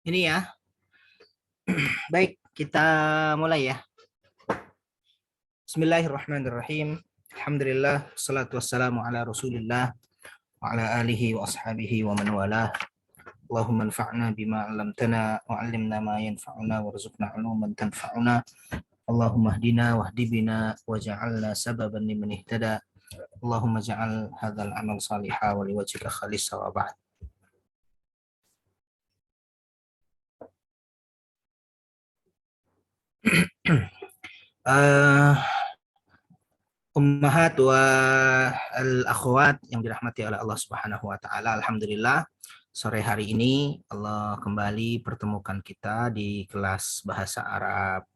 Ini ya. Baik, kita mulai ya. Bismillahirrahmanirrahim. Alhamdulillah, salatu wassalamu ala Rasulillah wa ala alihi wa ashabihi wa man walah. Allahumma anfa'na bima 'allamtana wa 'allimna ma yanfa'una warzuqna 'uluman tanfa'una. Allahumma hdina wahdi bina waj'alna sababan liman ihtada. Allahumma ja'al hadzal amal salihah wa liwajhika khalisa wa ba'd. Ummahat wa al-akhwat yang dirahmati oleh Allah Subhanahu wa taala. Alhamdulillah sore hari ini Allah kembali pertemukan kita di kelas bahasa Arab.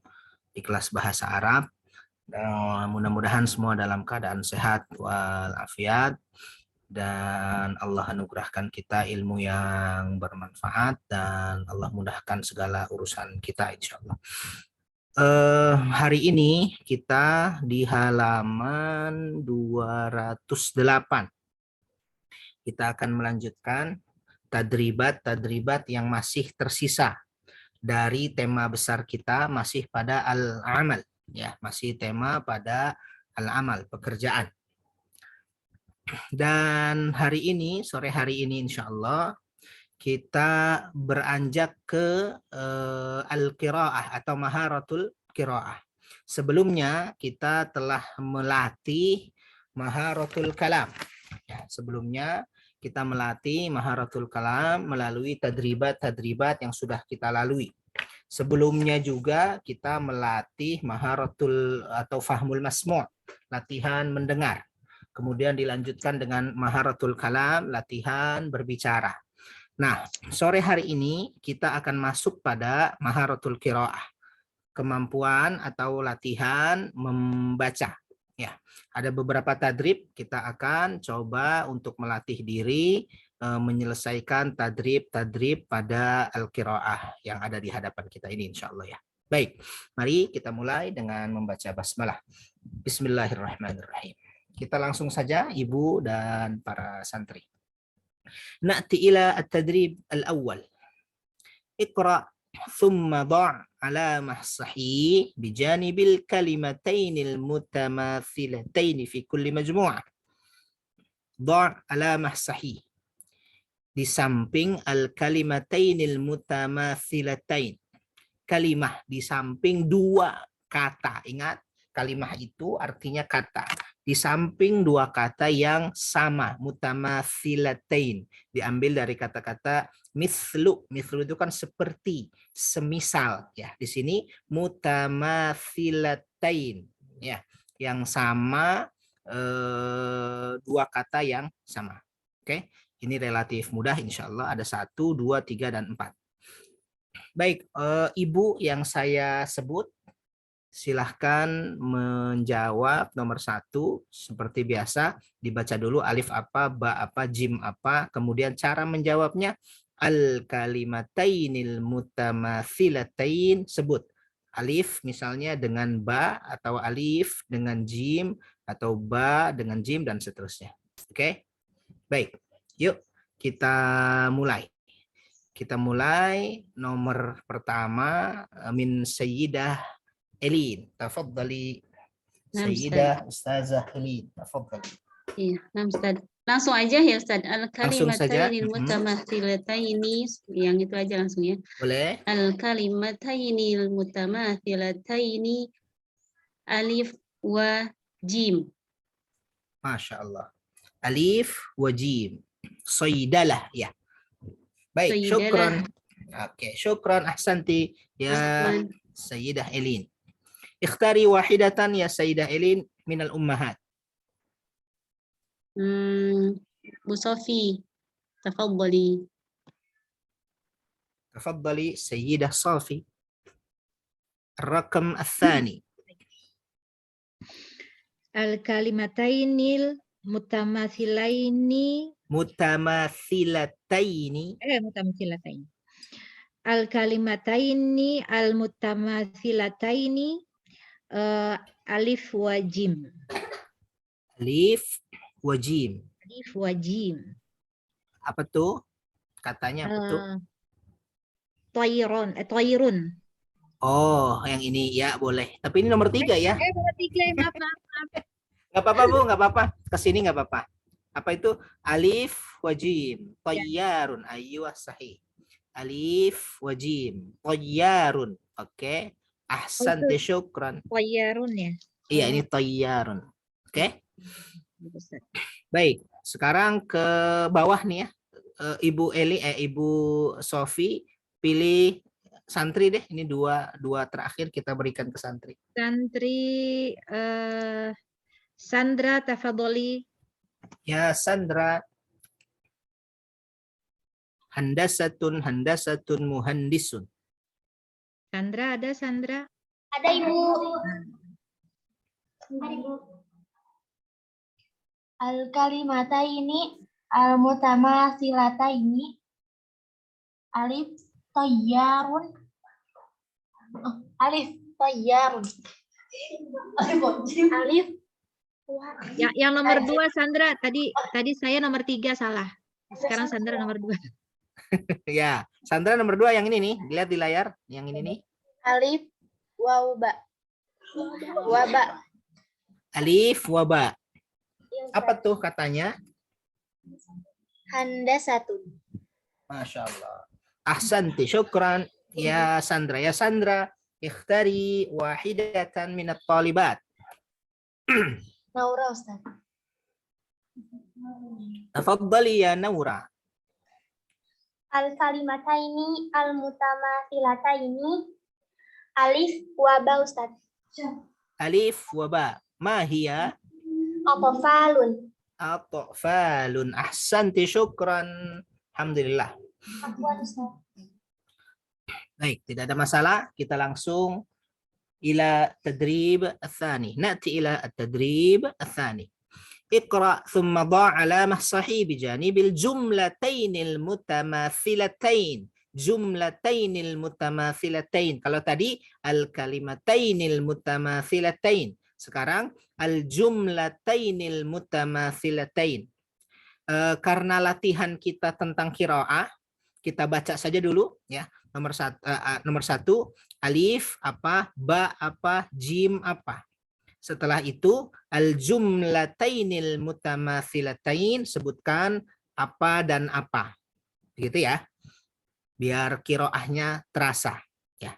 Mudah-mudahan semua dalam keadaan sehat walafiat dan Allah anugerahkan kita ilmu yang bermanfaat dan Allah mudahkan segala urusan kita insyaallah. Hari ini kita di halaman 208. Kita akan melanjutkan tadribat yang masih tersisa dari tema besar kita, masih pada al-amal, ya, masih tema pada al-amal, pekerjaan. Dan sore hari ini insya Allah kita beranjak ke al-qiraah atau maharatul qiraah. Sebelumnya kita telah melatih maharatul kalam. Ya, sebelumnya kita melatih maharatul kalam melalui tadribat yang sudah kita lalui. Sebelumnya juga kita melatih maharatul atau fahmul masmu', latihan mendengar. Kemudian dilanjutkan dengan maharatul kalam, latihan berbicara. Nah, sore hari ini kita akan masuk pada maharatul qiraah, kemampuan atau latihan membaca. Ya, ada beberapa tadrib, kita akan coba untuk melatih diri menyelesaikan tadrib pada al-qiraah yang ada di hadapan kita ini insya Allah ya. Baik, mari kita mulai dengan membaca basmalah. Bismillahirrahmanirrahim. Kita langsung saja Ibu dan para santri. نأتي إلى التدريب الأول. اقرأ ثم ضع علامة صحيح بجانب الكلمتين المتماثلتين في كل مجموعة. ضع علامة صحيح di samping al-kalimatainil mutamathilatain. Kalimah di samping dua kata. Ingat, kalimah itu artinya kata. Di samping dua kata yang sama, mutamathilatain, diambil dari kata-kata mithlu. Mithlu itu kan seperti, semisal ya. Di sini mutamathilatain ya, yang sama, dua kata yang sama. Oke, ini relatif mudah insya Allah. Ada 1, 2, 3, dan 4. Baik, Ibu yang saya sebut, silahkan menjawab nomor 1 seperti biasa. Dibaca dulu alif apa, ba apa, jim apa, kemudian cara menjawabnya al-kalimatainil mutamathilatain. Sebut alif misalnya dengan ba, atau alif dengan jim, atau ba dengan jim, dan seterusnya. Oke, baik, yuk kita mulai. Kita mulai nomor pertama min Sayyidah Elin. Tafadhali Sayyidah Ustazah Elin. Tafadhali. Iya, nah Ustaz. Langsung aja ya Ustaz. Langsung saja. Al-kalimatainil mutamathilataini, yang itu aja langsung ya. Boleh. Al-kalimatainil mutamathilataini alif wa jim. Masya Allah. Alif wa jim. Sayyidalah ya. Baik, syukran. Oke, syukran, ahsanti ya Sayyidah Elin. Ikhtari wahidatan ya Sayyidah Elin minal ummahat. Bu Sofi, tafadhali. Tafadhali Sayyidah Safi. الرقم الثاني. Al-kalimatainil mutamathilaini. Mutamathilataini. Mutamathilatain. Al-kalimataini al-mutamathilataini alif wa jim. Alif wa jim. Alif wa jim. Apa tuh? Katanya apa tuh? Toirun. Oh, yang ini ya boleh. Tapi ini nomor 3 ya. Nomor 3, maaf, maaf. Nggak apa-apa Bu, nggak apa-apa. Kesini nggak apa-apa. Apa itu? Alif wajim. Tayyarun. Ayyuh sahih. Alif wajim. Tayyarun. Oke. Ahsanti syukran. Toirun ya. Iya, ini tayyarun. Oke. Ustaz. Baik. Sekarang ke bawah nih ya. Ibu Sofi pilih santri deh. Ini dua terakhir kita berikan ke santri. Santri Sandra tafadholi. Ya Sandra. Handasatun muhandisun. Sandra ada Sandra? Ada Ibu. Sebentar Ibu. Al-kalimata ini al-mutamatsilata ini alif tayyarun. Alif tayyarun. Alif. Yang nomor 2 Sandra. Tadi saya nomor 3 salah. Sekarang Sandra nomor 2. Ya, Sandra nomor 2 yang ini nih. Lihat di layar. Yang ini nih. Alif waba. Waba. Alif waba. Apa tuh katanya? Handasatun. Masya Allah. Ahsanti, syukran. Ya Sandra. Ya Sandra. Ikhtari wahidatan minat talibat. Naura Ustaz. Tafaddali ya Naura. Al-kalimata ini al-mutamatsilata ini alif waba Ustaz. Alif waba. Mahia. Atfalun. Atfalun. Ahsanti, syukran. Alhamdulillah. Afwan Ustaz. Baik, tidak ada masalah. Kita langsung ila tadrib الثاني. نأتي إلى التدريب الثاني. اقرأ ثم ضع علامة صحيح بجانب الجملتين المتماثلتين. جملتين المتماثلتين. Kalau tadi al-kalimatain al-mutamathilatain. Sekarang al-jumlatain al-mutamathilatain. Karena latihan kita tentang qiraah, kita baca saja dulu ya. Nomor satu alif apa, ba apa, jim apa. Setelah itu al-jumlatainil mutamatsilatain, sebutkan apa dan apa. Begitu ya. Biar qiraahnya terasa ya.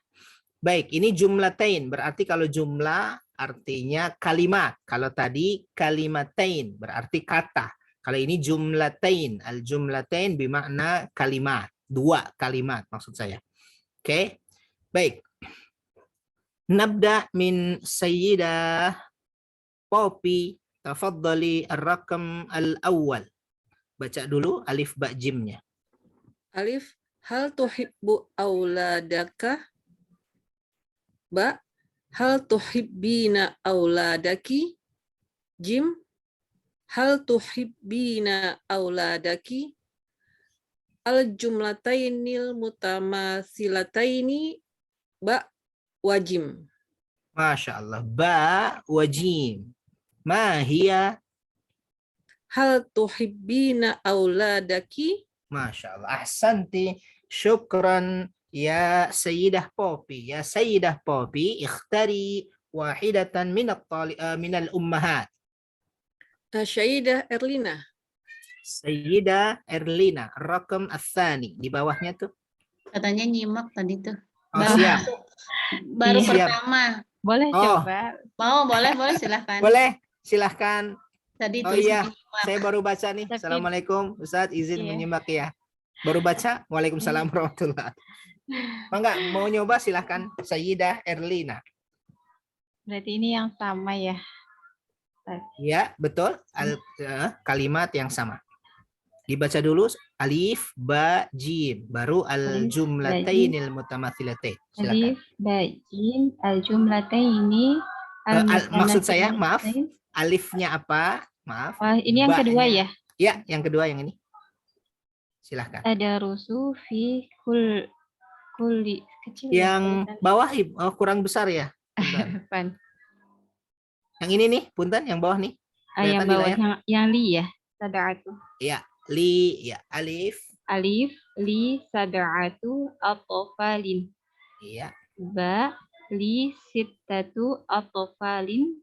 Baik, ini jumlatain berarti kalau jumlah artinya kalimat. Kalau tadi kalimatain berarti kata. Kalau ini jumlatain, al-jumlatain bermakna kalimat. 2 kalimat maksud saya. Oke. Baik. Nabda min Sayyidah Poppy. Tafaddali ar-raqam al-awwal. Baca dulu alif ba jimnya. Alif, hal tuhibbu auladaka? Ba, hal tuhibbina auladaki? Jim, hal tuhibbina auladaki? Al-jumlatainil mutamasilataini ba wajim. Masya Allah. Ba wajim. Ma hiya. Hal tuhibbina auladaki? Masya Allah. Ahsanti. Syukran ya Sayyidah Poppy. Ya Sayyidah Poppy. Ikhtari wahidatan minal ummahat. Syaidah Erlina. Sayyidah Erlina. Rakam al-thani. Di bawahnya tuh. Katanya nyimak tadi tuh. Oh, siap. Baru Siap. pertama. Boleh Oh. coba. Boleh silahkan. Boleh. Silahkan. Tadi Oh tulisannya iya. nyimak. Saya baru baca nih. Tapi- Assalamualaikum. Ustaz izin Iya. menyimak ya. Baru baca. Waalaikumsalam warahmatullahi. Enggak, mau nyoba silahkan. Sayyidah Erlina. Berarti ini yang sama ya. Ya, betul. Kalimat yang sama. Dibaca dulu alif, ba, jim. Baru al-jumlatainil mutamatsilatain. Silakan. Alif, ba, jim, al-jumlataini, Maksud saya, maaf. al-mutamatsilatain. Alifnya apa? Maaf. Wah, ini yang kedua Ba-nya. ya. Ya, yang kedua yang ini. Silahkan. Ada rusu fi kulli kecil. Yang bawah kurang besar ya. Punten. Depan. Yang ini nih, punten, yang bawah nih. Yang Kelihatan di bawah layar? yang li ya. Tada'atu. Ya, li, ya, alif, Alif li sab'atu atfalin. Iya. Ba li sittatu atfalin.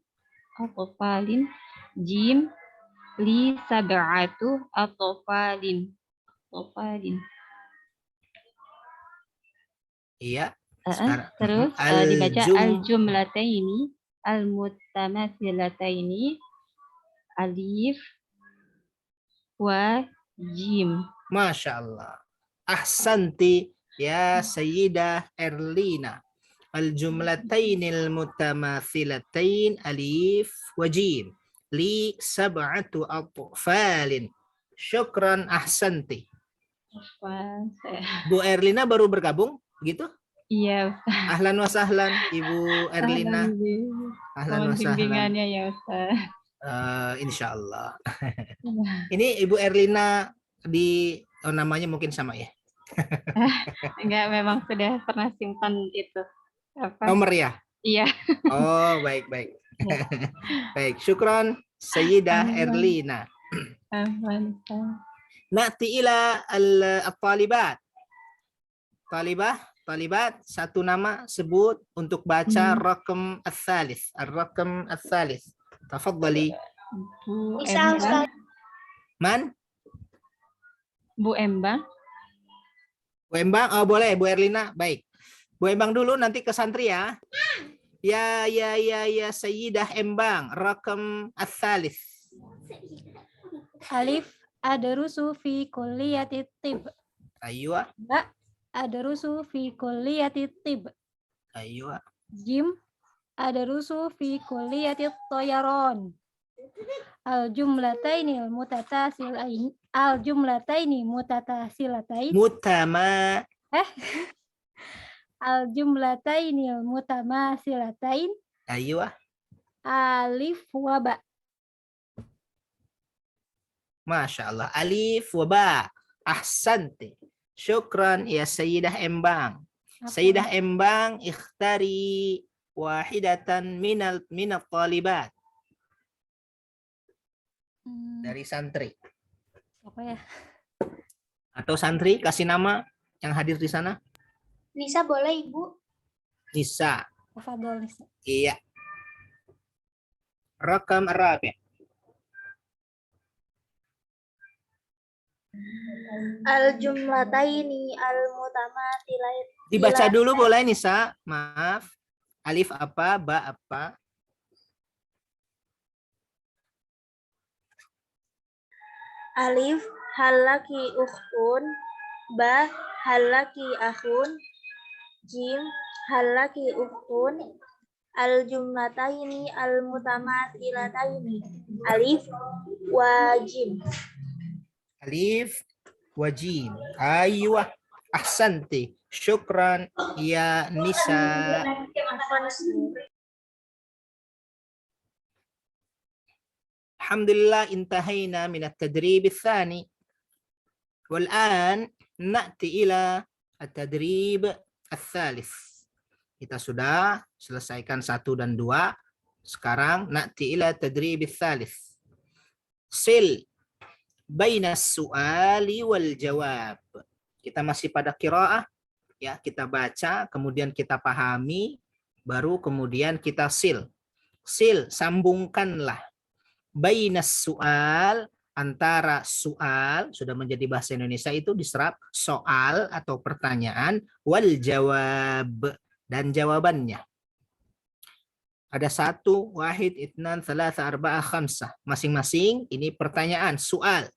Jim li sab'atu atfalin. Iya. Terus dibaca al-jumlataini al-mutamatsilataini alif wa jim. Masya Allah. Ahsanti ya Sayyidah Erlina. Al-jumlatainil mutamathilatain alif wa jim. Li sab'atu atfalin. Syukran ahsanti. Bu Erlina baru bergabung gitu? Iya, Ustaz. Ahlan wa sahlan Ibu Erlina. Ahlan wa sahlan. Bimbingannya ya, Ustaz. Insya Allah. Ini Ibu Erlina namanya mungkin sama ya? Enggak, memang sudah pernah simpan itu. Apa? Nomor ya? Iya. Oh, baik. Baik, syukran Sayyidah Erlina. Na'ti ila al-talibat. Talibat, satu nama sebut untuk baca rakam ats-tsalits. Ar-rakam ats-tsalits. Tafadhali. Bu Bisa, Ustaz. Man? Bu Embang. Bu Embang, oh boleh Bu Erlina, baik. Bu Embang dulu nanti ke santri ya. Ya Sayyidah Embang, rakam ats-tsalits. Alif adrusu fi kulliyati tib. Aywa. Ba adrusu fi kulliyati tib. Aywa. Jim adrusu fi kulliyati thayaron. Al-jumlataini mutatasilatain. Al-jumlataini mutamasilatain. Aywa. Alif wa ba. Masya Allah. Alif wa ba. Ahsanti. Syukran ya Sayyidah Embang. Sayyidah Embang, ikhtari wahidatan minat talibat. Dari santri. Apa ya? Atau santri, kasih nama yang hadir di sana. Bisa boleh, Ibu? Nisa. Tafadhol, Nisa. Iya. Rakam Arabi. Al-jumlataini al-mutamatsilait. Dibaca dulu boleh Nisa. Maaf. Alif apa, ba apa? Alif halaki ukhtun, ba halaki akhun, jim halaki ukhtun, al-jumlataini al-mutamatsilataini alif wa jim. Alif wajim. Aywa. Ahsanti. Syukran ya Nisa. Alhamdulillah intahayna min at-tadrib ats-tsani. Wal'an na'ti ila at-tadrib ats-tsalits. Kita sudah selesaikan 1 dan 2. Sekarang na'ti ila at-tadrib ats-tsalits. Sil baina as-su'ali wal jawab. Kita masih pada qiraah ya, kita baca, kemudian kita pahami, baru kemudian kita sil. Sil, sambungkanlah. Bainas su'al, antara soal, sudah menjadi bahasa Indonesia itu diserap soal atau pertanyaan, wal jawab, dan jawabannya. Ada 1, wahid, itnan, thalatha, arba'a, khamsah. Masing-masing ini pertanyaan, soal.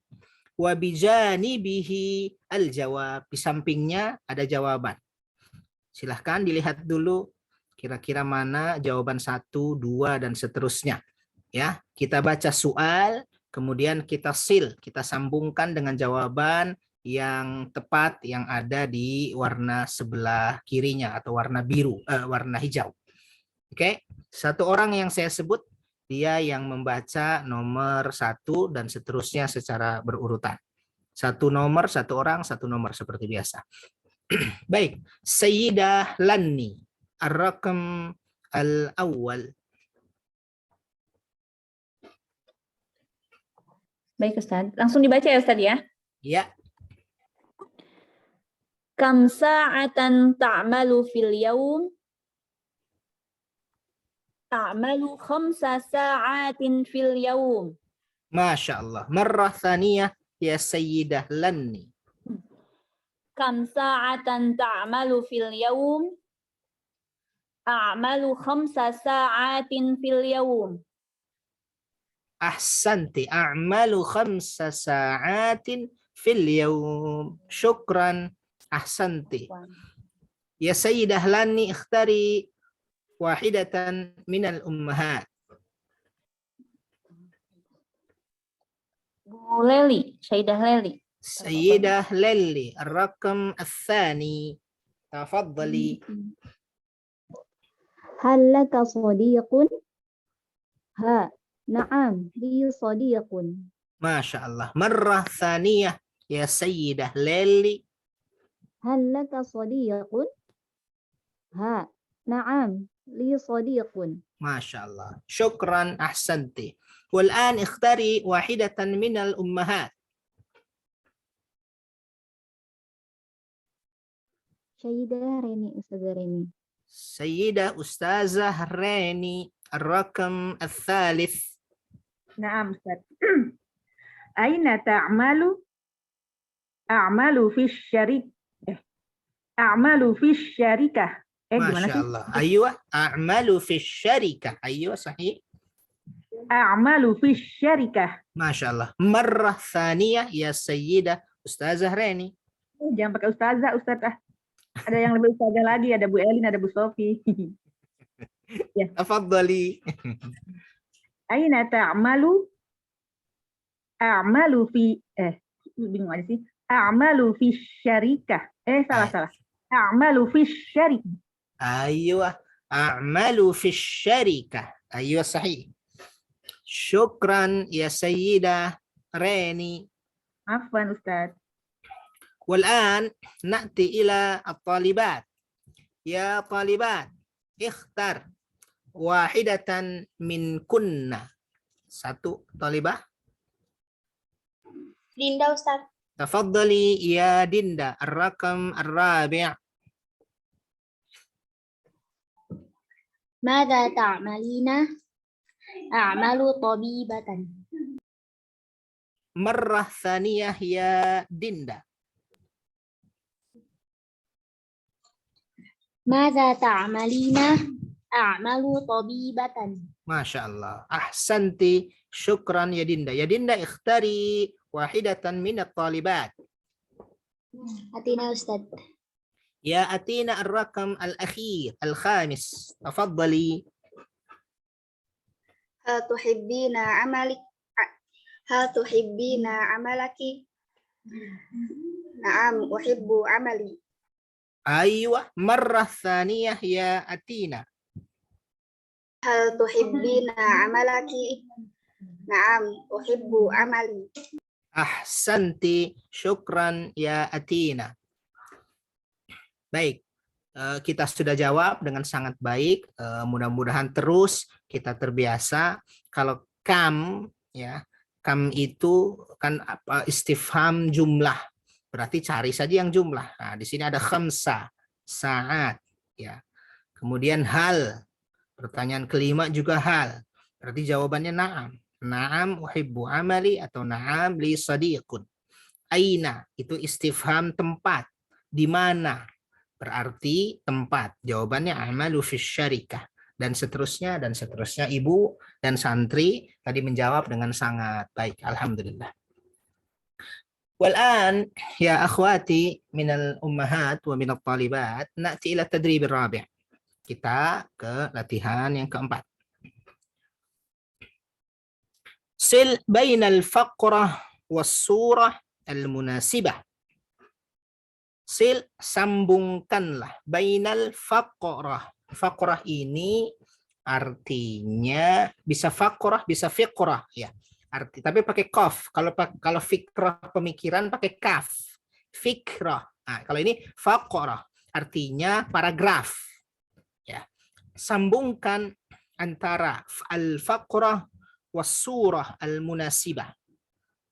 Wa bijanibihi al-jawab. Di sampingnya ada jawaban. Silahkan dilihat dulu kira-kira mana jawaban 1, 2, dan seterusnya. Ya, kita baca soal, kemudian kita sil, kita sambungkan dengan jawaban yang tepat yang ada di warna sebelah kirinya atau warna biru, warna hijau. Oke, 1 orang yang saya sebut, dia yang membaca nomor 1 dan seterusnya secara berurutan. 1 nomor, 1 orang, 1 nomor seperti biasa. Baik, Sayyidah Lani, ar-rakam al-awwal. Baik Ustaz, langsung dibaca ya Ustaz ya? Ya. Kam sa'atan ta'malu fil yawm? A'malu 5 sa'atin fil yawm. Masya Allah. Marrah thaniyah ya Sayyidah Lanni. Kam sa'atan ta'malu fil yawm? A'malu 5 sa'atin fil yawm. Ahsanti. A'malu 5 sa'atin fil yawm. Syukran. Ahsanti. Ya Sayyidah Lanni ikhtari wahidatan minal ummahat. Bu Leli, Sayyidah Leli. Sayyidah Leli. Ar-rakam al-thani. Tafaddali. Hal laka sadiqun? Ha, na'am, li sadiqun. Masya Allah. Marrah thaniyah ya Sayyidah Leli. Hal laka sadiqun? Ha, na'am, li sadiqun. Masya Allah. Syukran. Ahsanti. والآن اختاري واحدة من الأمهات. Sayyidah Reni, Ustazah Reni. Sayyidah Ustazah Reni. الرقم الثالث. نعم أستاذ. أين تعمل؟ أعمل في الشركة. أعمل في الشركة. ما شاء الله. أيوة. أعمل في الشركة. أيوة صحيح. أعمل في الشركة. ما شاء الله. مرة ثانية يا سيدة أستاذة ريني. Jangan pakai ustazah, Ustazah. Ada yang lebih ustazah lagi, ada Bu Elin, ada Bu Sofi. Ya. Tafadhali. Aina ta'malu? A'malu fi bingung aja sih. A'malu fi syarikah. Salah. A'malu fi syarikah. أيوة. أعمل في الشركة. أيوة صحيح. شكرا يا سيدة ريني. عفوا أستاذ. والآن نأتي إلى الطالبات. يا طالبات اختر واحدة من كنا. satu طالبة. Dinda Ustaz. تفضلي يا ديندا. الرقم الرابع. ماذا تعملين؟ أعمل طبيبة. مرة ثانية يا ديندا. ماذا تعملين؟ أعمل طبيبة. ما شاء الله. أحسنتي. شكرا يا ديندا. يا ديندا اختاري واحدة من الطالبات. أتينا أستاذ. يا أتينا الرقم الأخير الخامس. تفضلي. هل تحبين عملك؟ هل تحبين عملك؟ نعم أحب عملي. أيوة. مرة ثانية يا أتينا. هل تحبين عملك؟ نعم أحب عملي. Ahsanti. Syukran ya Atina. Baik. Kita sudah jawab dengan sangat baik. Mudah-mudahan terus kita terbiasa. Kalau kam, ya, kam itu kan istifham jumlah. Berarti cari saja yang jumlah. Nah, di sini ada khamsa, saat, ya. Kemudian hal. Pertanyaan kelima juga hal. Berarti jawabannya na'am. Na'am uhibbu amali atau na'am li sadiqun. Aina itu istifham tempat. Di mana? Berarti tempat. Jawabannya amalu fi syarikah. Dan seterusnya, dan seterusnya. Ibu dan santri tadi menjawab dengan sangat baik. Alhamdulillah. Wal'an ya akhwati minal ummahat wa minal talibat na'ti ila tadrib rabi'. Kita ke latihan yang keempat. Sil bainal faqrah was surah al-munasibah. Sil, sambungkanlah. Bainal faqrah. Faqrah ini artinya bisa faqrah, bisa fiqrah, ya. Tapi pakai qaf. Kalau fikrah pemikiran pakai kaf. Fikrah. Nah, kalau ini faqrah artinya paragraf. Ya. Sambungkan antara al-faqrah was surah al-munasibah.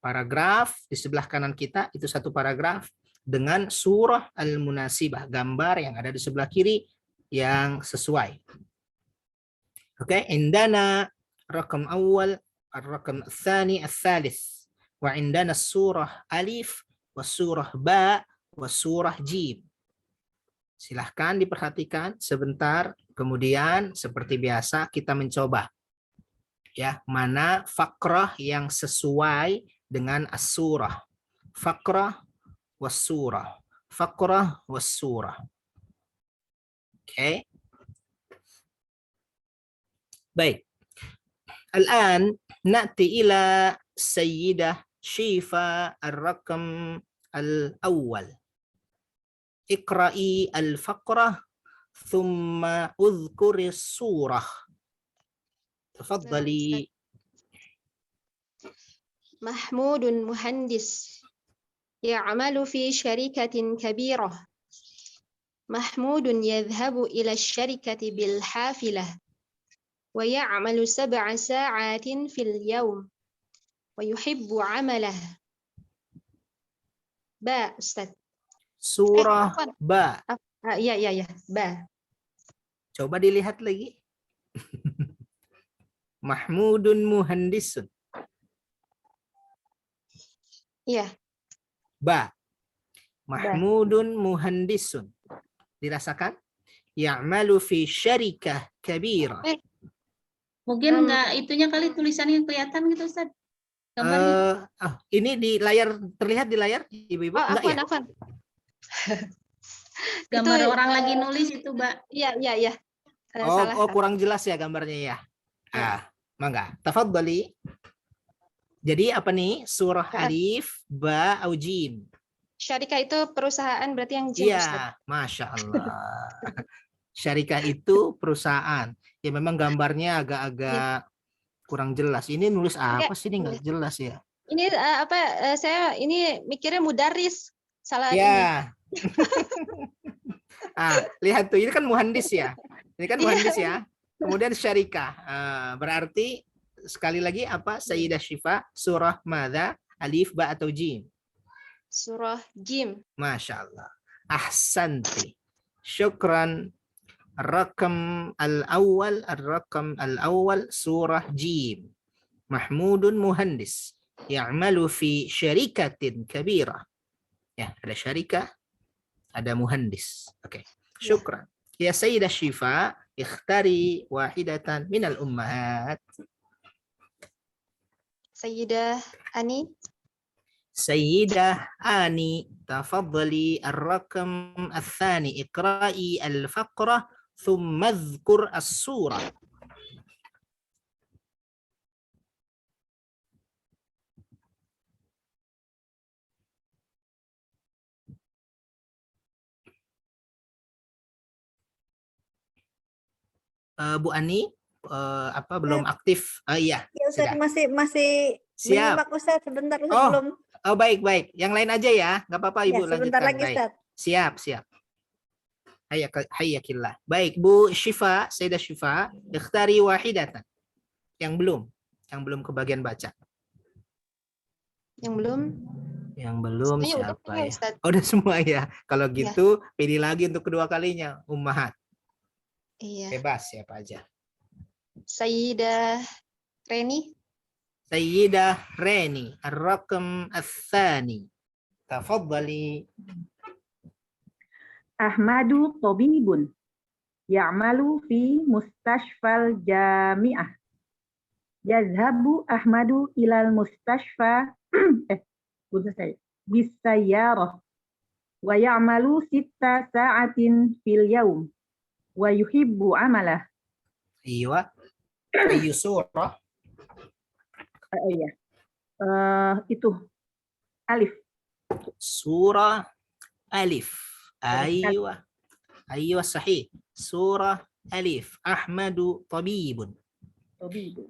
Paragraf di sebelah kanan kita itu satu paragraf, dengan surah al-munasibah, gambar yang ada di sebelah kiri yang sesuai. Oke, indana rakam awal, الرقم الثاني الثالث وعندنا السورة ألف والسورة باء والسورة جيم. Silahkan diperhatikan sebentar, kemudian seperti biasa kita mencoba ya mana fakrah yang sesuai dengan as-surah. Fakrah was-surah. Fakrah was-surah. Oke. Baik. الآن نأتي إلى السيدة شيفا الرقم الأول. اقرأي الفقرة ثم اذكري السورة. تفضلي. محمود مهندس يعمل في شركة كبيرة. محمود يذهب إلى الشركة بالحافلة ويعمل 7 ساعات في اليوم ويحب عمله. باء أستاذ. Surah Ba. Ya, Ba. Coba dilihat lagi. Mahmudun muhandisun. Iya. Ba. Mahmudun muhandisun. Dirasakan? Ya'malu fi syarikah kabirah. Mungkin nggak itunya kali tulisannya kelihatan gitu Ustaz. Gambarnya. Ini di layar, terlihat di layar Ibu-ibu? Enggak ya? Afwan. Gambar Itu, orang lagi nulis itu, Mbak. Iya. Salah. Kurang jelas ya gambarnya ya. Mangga. Tafadhali. Jadi apa nih? Surah Alif, Ba, au Jim. Syarikah itu perusahaan berarti yang jim, Ustaz. Iya, Masya Allah. Syarikah itu perusahaan. Ya memang gambarnya agak-agak kurang jelas. Ini nulis apa sih? Ini nggak jelas ya. Ini saya ini mikirnya mudaris. Salah Ya. Lihat tuh, ini kan muhandis ya. Ini kan muhandis ya. Kemudian syarikah. Berarti sekali lagi apa? Sayyidah Syifa, surah madza? Alif, Ba atau Jim? Surah Jim. Masya Allah. Ahsanti. Syukran. الرقم الأول سورة جيم. محمود مهندس يعمل في شركة كبيرة. Ya, ada syarikah, ada muhandis. Oke. Syukran. Ya Sayyidah Syifa, ikhtari wahidatan minal ummahat. Sayyidah Ani. سيدة آني تفضلي الرقم الثاني اقرأي الفقرة ثم اذكر السورة. Bu Ani, belum aktif? Iya. Ya Ustaz, sudah. masih Siap. menyimak Ustaz, sebentar Ustaz, Oh, belum. Baik. Yang lain aja ya, nggak apa-apa Ya, Ibu sebentar lanjutkan. lagi Baik. Ustaz. Siap. Hayyakillah. Baik, Bu Syifa, Sayyidah Syifa, ikhtari wahidatan. Yang belum kebagian baca. Yang belum. Semuanya udah Siapa ya, ya? Ustaz. Udah semua ya. Kalau gitu, pilih lagi untuk kedua kalinya, ummahat. Iya. Bebas siapa aja. Sayyidah Reni. Sayyidah Reni, ar-raqam ats-tsani. Tafadhali. Ahmadu tabibun. Ya'malu fi mustashfal jami'ah. Yazhabu Ahmadu ilal mustashfa bisayyarah. Wa ya'malu 6 sa'atin fil yawm. Wa yuhibbu amalah. Iya. Ayu surah. Iya. Itu Alif. Surah Alif. Aywa sahih. Surah Alif. Ahmadu tabibun.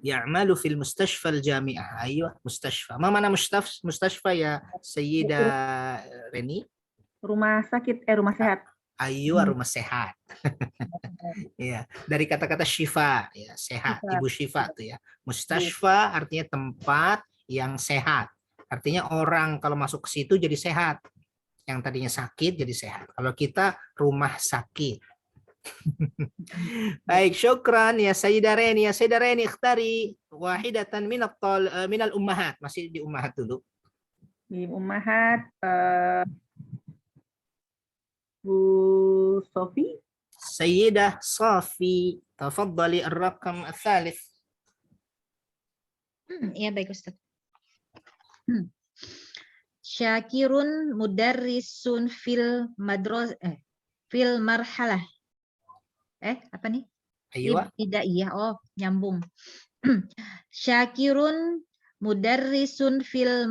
Ya'malu fil mustashfa al-jami'ah. Aywa, mustashfa. Ma mana mustashfa ya Sayyidah Reni? Rumah sakit, rumah sehat. Aywa, rumah sehat. Ya, dari kata-kata syifa, ya, sehat, ibu syifa tuh ya. Mustashfa artinya tempat yang sehat. Artinya orang kalau masuk ke situ jadi sehat. Yang tadinya sakit jadi sehat. Kalau kita rumah sakit. Baik, syukran ya Sayyidah Reni. Ya Sayyidah Reni, ikhtari wahidatan minal ummahat. Masih di ummahat dulu. Di ummahat Bu Sofi. Sayyidah Safi, tafaddali ar-raqam ats-tsalits. Iya baik Ustaz. Syakirun mudarrisun fil fil marhalah. Apa nih? Aywa. Ibtidaiyah. Oh, nyambung. Syakirun mudarrisun fil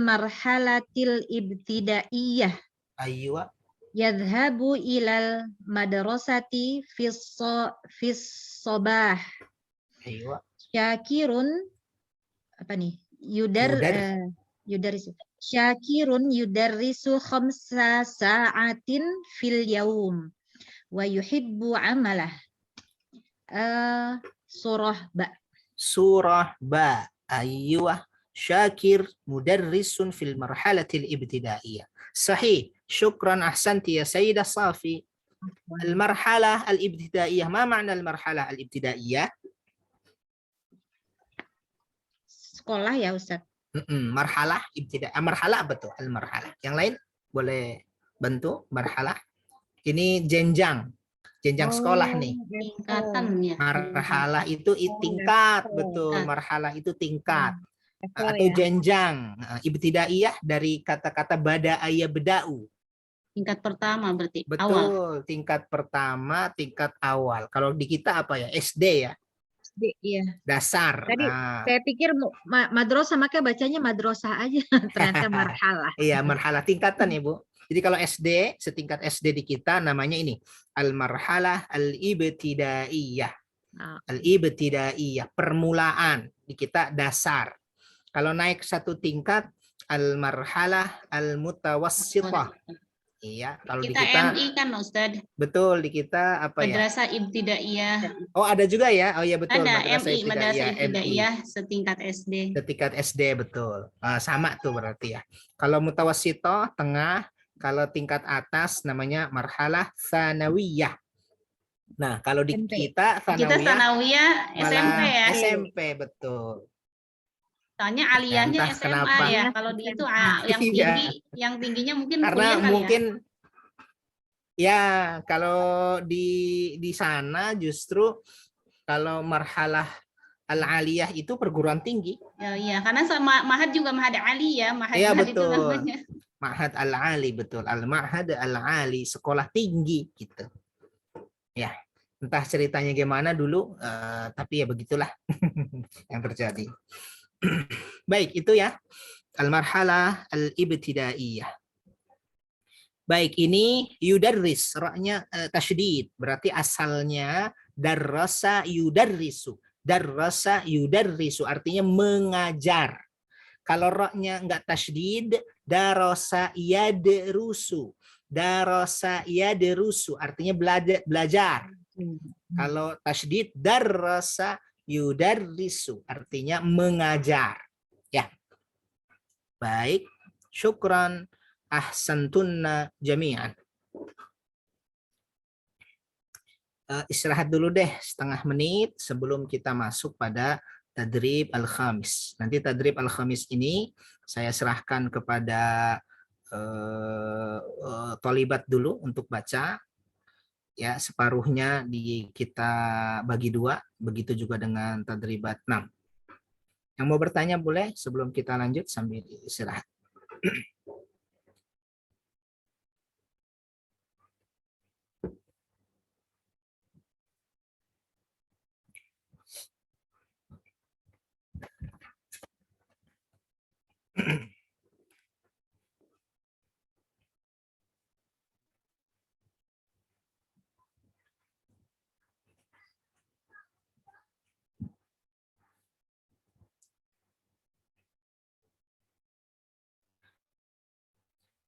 marhalatil ibtidaiyah. Aywa. Yadhhabu ilal madrasati fis sabah. Aywa. Syakirun apa nih? Yudarisu. Syakirun yudarrisu khamsa sa'atin fil yaum wa yuhibbu amalah. Surah Ba. Surah Ba. Aywa. Syakir mudarrisun fil marhalatil ibtidaiyah. Sahih. Syukran ahsanti ya Sayyidah Safi. Al-marhalah al-ibtidaiyah. Ma makna al-marhalah al-ibtidaiyah? Sekolah ya Ustaz. Marhalah ibtidaiyah. Marhalah betul. Al-marhalah. Yang lain boleh bantu marhalah. Ini jenjang. Jenjang sekolah nih. Tingkatannya. Marhalah itu tingkat, betul. Marhalah itu tingkat atau jenjang. Ibtidaiyah dari kata-kata bada'a beda'u. Tingkat pertama berarti Betul, awal. tingkat pertama, tingkat awal. Kalau di kita apa ya? SD ya? SD, iya. Dasar. Tadi saya pikir madrasah, maka bacanya madrasah aja. Ternyata marhalah. Iya, marhalah tingkatan ya Bu. Jadi kalau SD, setingkat SD di kita namanya ini. Al-marhalah al-ibtidaiyah. Al-ibtidaiyah, permulaan. Di kita dasar. Kalau naik satu tingkat, al-marhalah al-mutawassithah. Iya, kalau Kita di kita MI kan Ustaz. betul di kita apa ya? Madrasah Ibtidaiyah. Oh, ada juga ya? Oh iya betul. Ada MI, Madrasah MI. Ibtidaiyah setingkat SD. Setingkat SD betul. Sama tuh berarti ya. Kalau mutawassithah tengah, kalau tingkat atas namanya marhalah tsanawiyah. Nah, kalau di kita tsanawiyah SMP ya. SMP betul. Soalnya aliyahnya SMA kenapa. ya. Kalau di itu yang tinggi, yang tingginya mungkin karena kuliah mungkin ya. Kalau di sana justru kalau marhalah al-aliyah itu perguruan tinggi. Iya, karena sama Mahad juga Mahad aliyah, Mahad Iya itu betul. namanya. Mahad al-ali betul. Al-Mahad al-ali, sekolah tinggi gitu. Ya, entah ceritanya gimana dulu, tapi ya begitulah yang terjadi. Baik, itu ya al-marhalah al-ibtidaiyah. Baik, ini yudarris, ra'nya tasydid, berarti asalnya darrasa yudarrisu. Darrasa yudarrisu artinya mengajar. Kalau ra'nya enggak tasydid, darasa yadrusu. Darasa yadrusu artinya belajar. Kalau tasydid darrasa yudarrisu artinya mengajar. Ya. Baik, syukran ahsantunna jami'an. Istirahat dulu deh setengah menit sebelum kita masuk pada tadrib al-khamis. Nanti tadrib al-khamis ini saya serahkan kepada tholibat dulu untuk baca. Ya, separuhnya kita bagi dua, begitu juga dengan tadribat 6. Yang mau bertanya boleh sebelum kita lanjut sambil istirahat.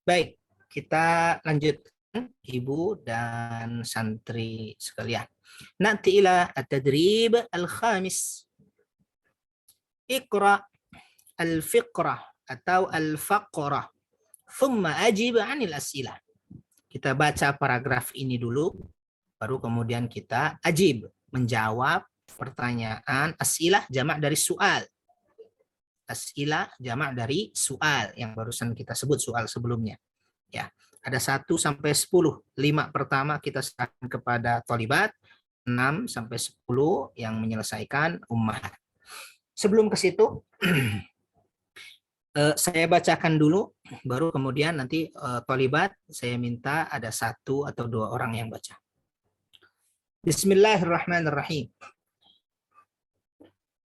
Baik, kita lanjutkan Ibu dan santri sekalian. Nanti ila at-tadrib al-khamis. Iqra al-fiqrah atau al-faqrah. thumma ajib 'anil as'ilah. Kita baca paragraf ini dulu, baru kemudian kita ajib, menjawab pertanyaan. As'ilah jamak dari soal. As'ilah jamak dari soal yang barusan kita sebut soal sebelumnya. Ya, ada 1 sampai 10. 5 pertama kita serahkan kepada tholibat, 6 sampai 10 yang menyelesaikan ummahat. Sebelum ke situ saya bacakan dulu, baru kemudian nanti tholibat saya minta ada 1 atau 2 orang yang baca. Bismillahirrahmanirrahim.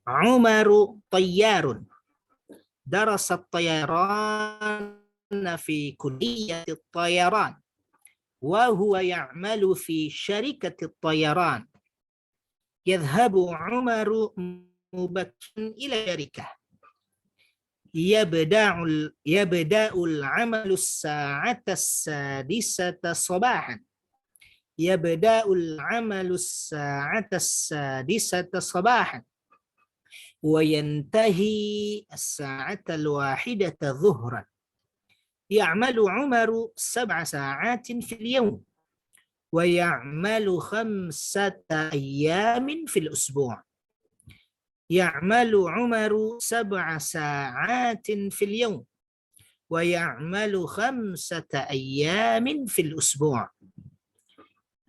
Umaru tayyarun. Darasa at-tayyaran fi kulliyati at-tayyaran. Wa huwa ya'malu fi syarikati at-tayyaran. Yadhhabu Umaru mubakkiran ila syarikah. Yabda'ul 'amalu as-sa'ata as-sadisata sabahan. Yabda'ul 'amalu as-sa'ata as-sadisata sabahan. وينتهي الساعة الواحدة ظهرا. يعمل عمر 7 ساعات في اليوم ويعمل 5 أيام في الأسبوع. يعمل عمر 7 ساعات في اليوم ويعمل 5 أيام في الأسبوع.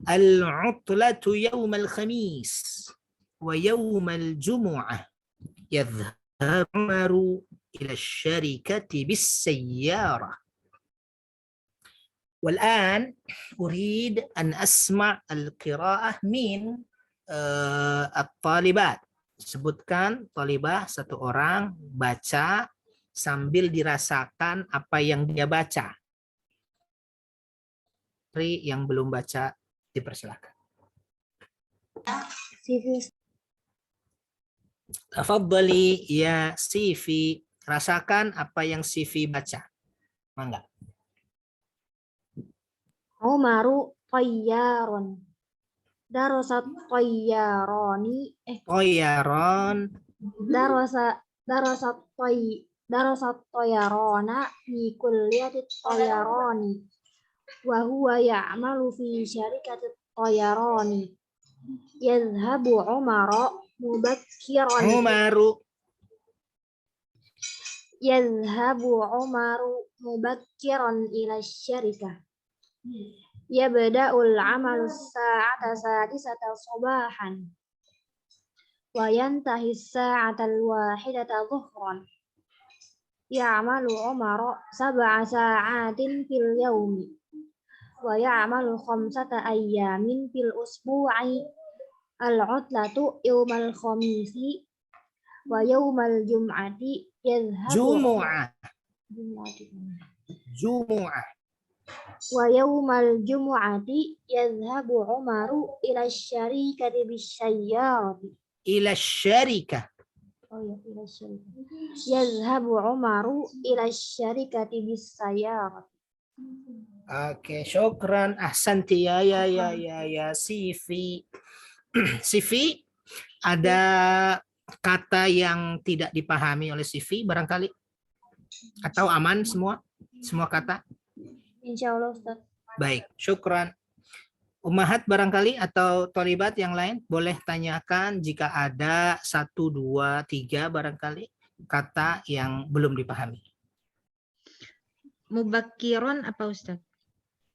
العطلة يوم الخميس ويوم الجمعة. يذهب عمر إلى الشركة بالسيارة. والآن أريد أن أسمع القراءة من الطالبات. Sebutkan talibah 1 orang baca sambil dirasakan apa yang dia baca. Yang belum baca dipersilakan. Tafadhali ya Sifi, rasakan apa yang Sifi baca. Mangga. Umaru tayyarun. Darasat tayyarani. Tayyaran. Darasat tayyarana fi kulliyati tayyarani. Wa huwa ya'malu fi syarikati tayyarani. Yadhhabu Umaru mubakkiran. Yadhhabu Umaru mubakkiran ila syarikah. Yabda'ul 'amalu as-sa'ata sadisata sabahan. Wa yantahi as-sa'ata al-wahidata dhuhran. Ya'malu Umaru 7 sa'atin fil yawmi. Wa ya'malu 5 ayyamin fil usbu'i. Al-'utlatu yawmal khamisi wa yawmal jum'ati yadhhabu Jumu'ah. Wa yawmal jum'ati yadhhabu Umaru ila syarikati bisayyarati. Ila syarikah. Oh ya, ila syarikah. Yadhhabu Umaru ila syarikati bisayyarati. Oke, syukran. Ahsanti ya Sifi. Sifi, ada kata yang tidak dipahami oleh Sifi barangkali? Atau aman semua? Semua kata? Insya Allah, Ustaz. Baik, syukran. Ummahat barangkali atau tholibat yang lain boleh tanyakan jika ada 1, 2, 3 barangkali kata yang belum dipahami. Mubakkiron apa Ustaz?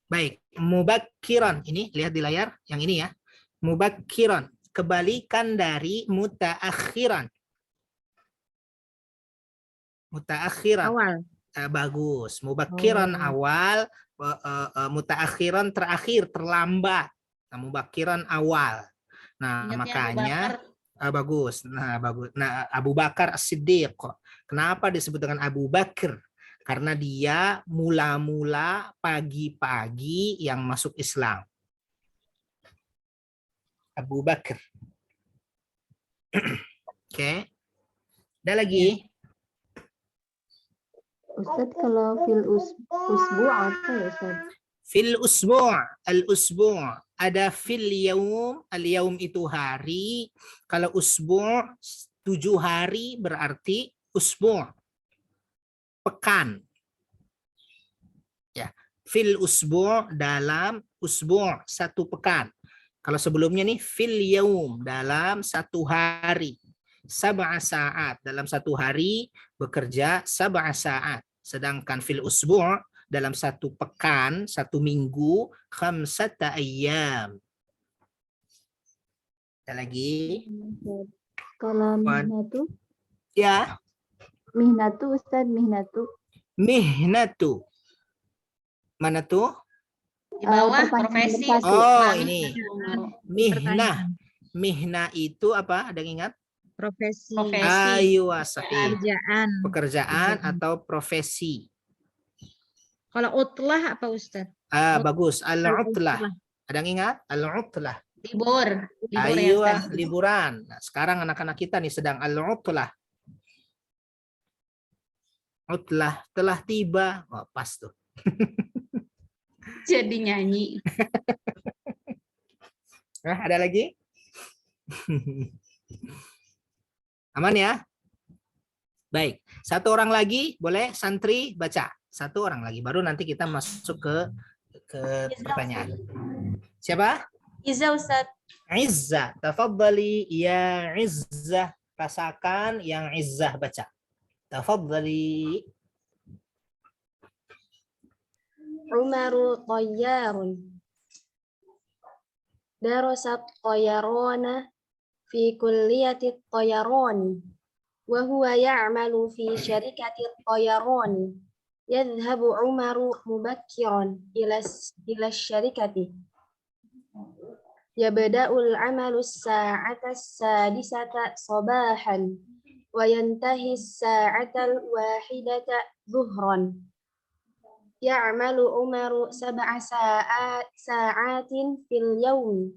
Baik, mubakkiron. Ini lihat di layar yang ini ya. Mubakkiron, kebalikan dari mutaakhiran. Mutaakhiran. Awal. Bagus. Mubakkiran awal, mutaakhiran terakhir, terlambat. Nah, mubakkiran awal. Nah, Ingatnya makanya Abu Bakar. bagus. Nah, bagus. Nah, Abu Bakar As-Siddiq. Kenapa disebut dengan Abu Bakar? Karena dia mula-mula pagi-pagi yang masuk Islam. Abu Bakar. Oke. Ada lagi? Ustaz, kalau fil usbu' apa ya Ustaz? Fil usbu', al-usbu'. Ada fil yaum, al-yaum itu hari. Kalau usbu' 7 hari berarti usbu'. Pekan. Fil usbu' dalam usbu' satu pekan. Kalau sebelumnya nih fil yaum dalam satu hari. Sab'a sa'at dalam satu hari bekerja sab'a sa'at. Sedangkan fil usbu' dalam satu pekan, satu minggu, khamsata ayyam. Ada lagi? Kalau Wan. mihnatu, Ya, mihnatu Ustaz, mihnatu. mihnatu. Mana tuh? Di bawah pertanyaan profesi. berpasti. Oh, Nah, ini. Pertanyaan. Mihnah. Mihnah itu apa? Ada yang ingat? Profesi. Profesi. Ayo, sahih. Pekerjaan. Pekerjaan atau profesi. Kalau utlah apa Ustaz? Bagus. Al-utlah. Al-utlah. Ada yang ingat? Al-utlah. Libur. Libur ya, Ayo, Ustaz. liburan. Nah, sekarang anak-anak kita nih sedang al-utlah. Utlah telah tiba. Oh, pas tuh. Jadi nyanyi. Nah, ada lagi? Aman ya? Baik. Satu orang lagi, boleh santri baca. Satu orang lagi. Baru nanti kita masuk ke pertanyaan. Siapa? Iza Ustaz. Izzah. Tafadhali ya Izzah. Rasakan yang Izzah baca. Tafadhali. Umaru tayyarun. Darasat tayyarana fi kulliyati tayyarani. Wa huwa ya'malu fi syarikati tayyarani. Yadhhabu Umaru mubakkiran ila syarikati. Yabda'ul amalu as-sa'ata as-sadisata sabahan wa yantahi as-sa'ata al-wahidata dhuhran. Ya'malu Umaru sab'a sa'atin fil yawmi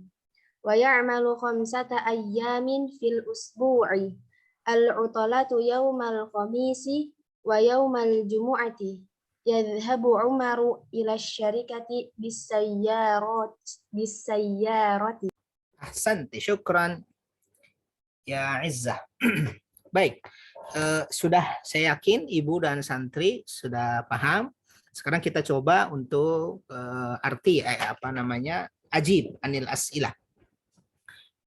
wa ya'malu khamsata ayyamin fil usbu'i. Al-utalatu yawmal khamisi wa yawmal jumu'ati. Yadhhabu Umaru ila syarikati bisayyarati. Ahsanti, syukran. Ya Izzah. Baik. Sudah saya yakin ibu dan santri sudah paham. Sekarang kita coba untuk arti ajib anil as'ilah.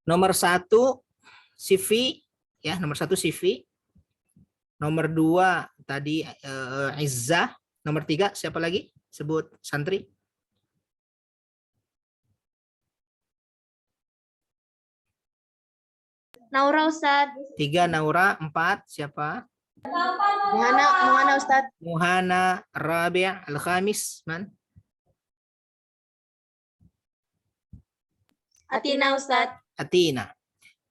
Nomor 1 CV ya, nomor 1 CV. Nomor 2 tadi Izzah. Nomor 3 siapa lagi? Sebut santri. Naura Ustaz. 3 Naura, 4 siapa? Muhana Ustaz. Muhana, Rabi', Al-Khamis, man? Atina Ustaz. Atina.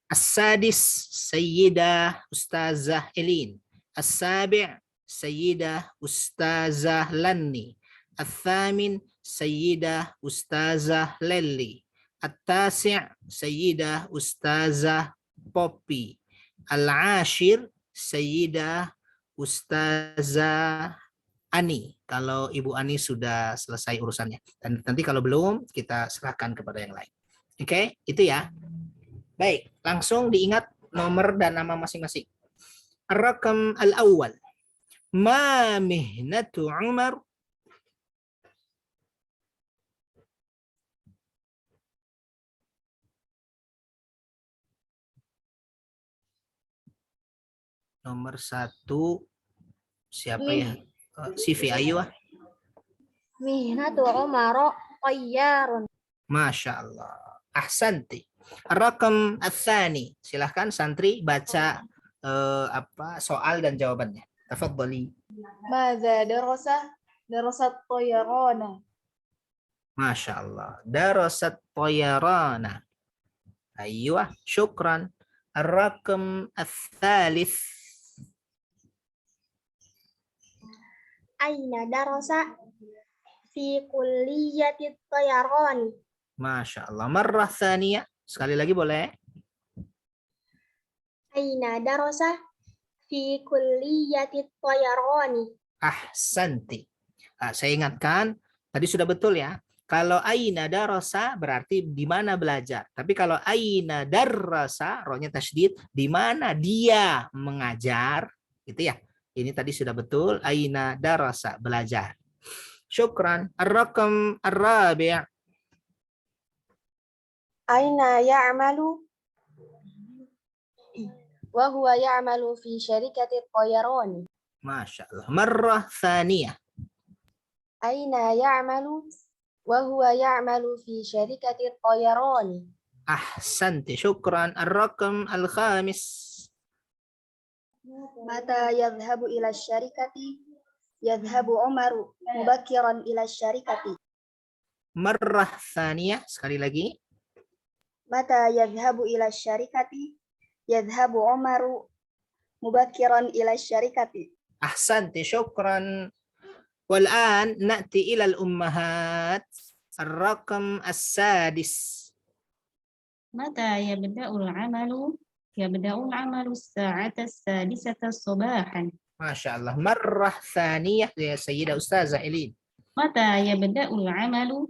As-sadis, Sayyidah Ustazah Elin. As-sabi' Sayyidah Ustazah Lanni. Al-thamin, Sayyidah Ustazah Lelli. At-tasi' Sayyidah Ustazah Poppy. Al-ashir, Sayyidah Ustazah Ani. Kalau Ibu Ani sudah selesai urusannya. Dan nanti kalau belum, kita serahkan kepada yang lain. Oke, itu ya. Baik, langsung diingat nomor dan nama masing-masing. Ar-rakam al-awwal. Ma mihnatu Umar. Nomor 1 siapa ya? CV Ayu. Mihnatu Umaru tayyarun. Masya Allah. Ahsanti. Ar-rakam al-thani. Silahkan santri baca soal dan jawabannya. Tafadhali. Madza darasat tayyarana. Masya Allah. Darasat tayyarana. Aywa, syukran. Ar-rakam al-thalith. Aina darasa fi kulliyati tayyarani. Masya Allah. Marrah thaniyah. Sekali lagi boleh? Aina darasa fi kulliyati tayyarani. Ahsanti. Saya ingatkan, tadi sudah betul ya. Kalau aina darasa berarti di mana belajar. Tapi kalau aina darasa, rohnya tasydid, di mana dia mengajar, gitu ya. Ini tadi sudah betul, aina darasa, belajar. Syukran. Ar-raqam ar-rabi'. Aina ya'malu wa huwa ya'malu fi syarikati tayarani. Masya Allah. Marrah thaniyah. Aina ya'malu wa huwa ya'malu fi syarikati tayarani. Ahsanti. Syukran. Ar-raqam al-khamis. Mata yadhhabu ila syarikati? Yadhhabu Umaru mubakiran ila syarikati. Marrah thaniyah. Sekali lagi. Mata yadhhabu ila syarikati? Yadhhabu Umaru mubakiran ila syarikati. Ahsanti. Syukran. والآن نأتي إلى الأمهات. الرقم السادس. متى يبدأ العمل؟ يبدأ العمل الساعة السادسة صباحا. ما شاء الله. مرة ثانية يا سيدة أستاذة إلين. متى يبدأ العمل؟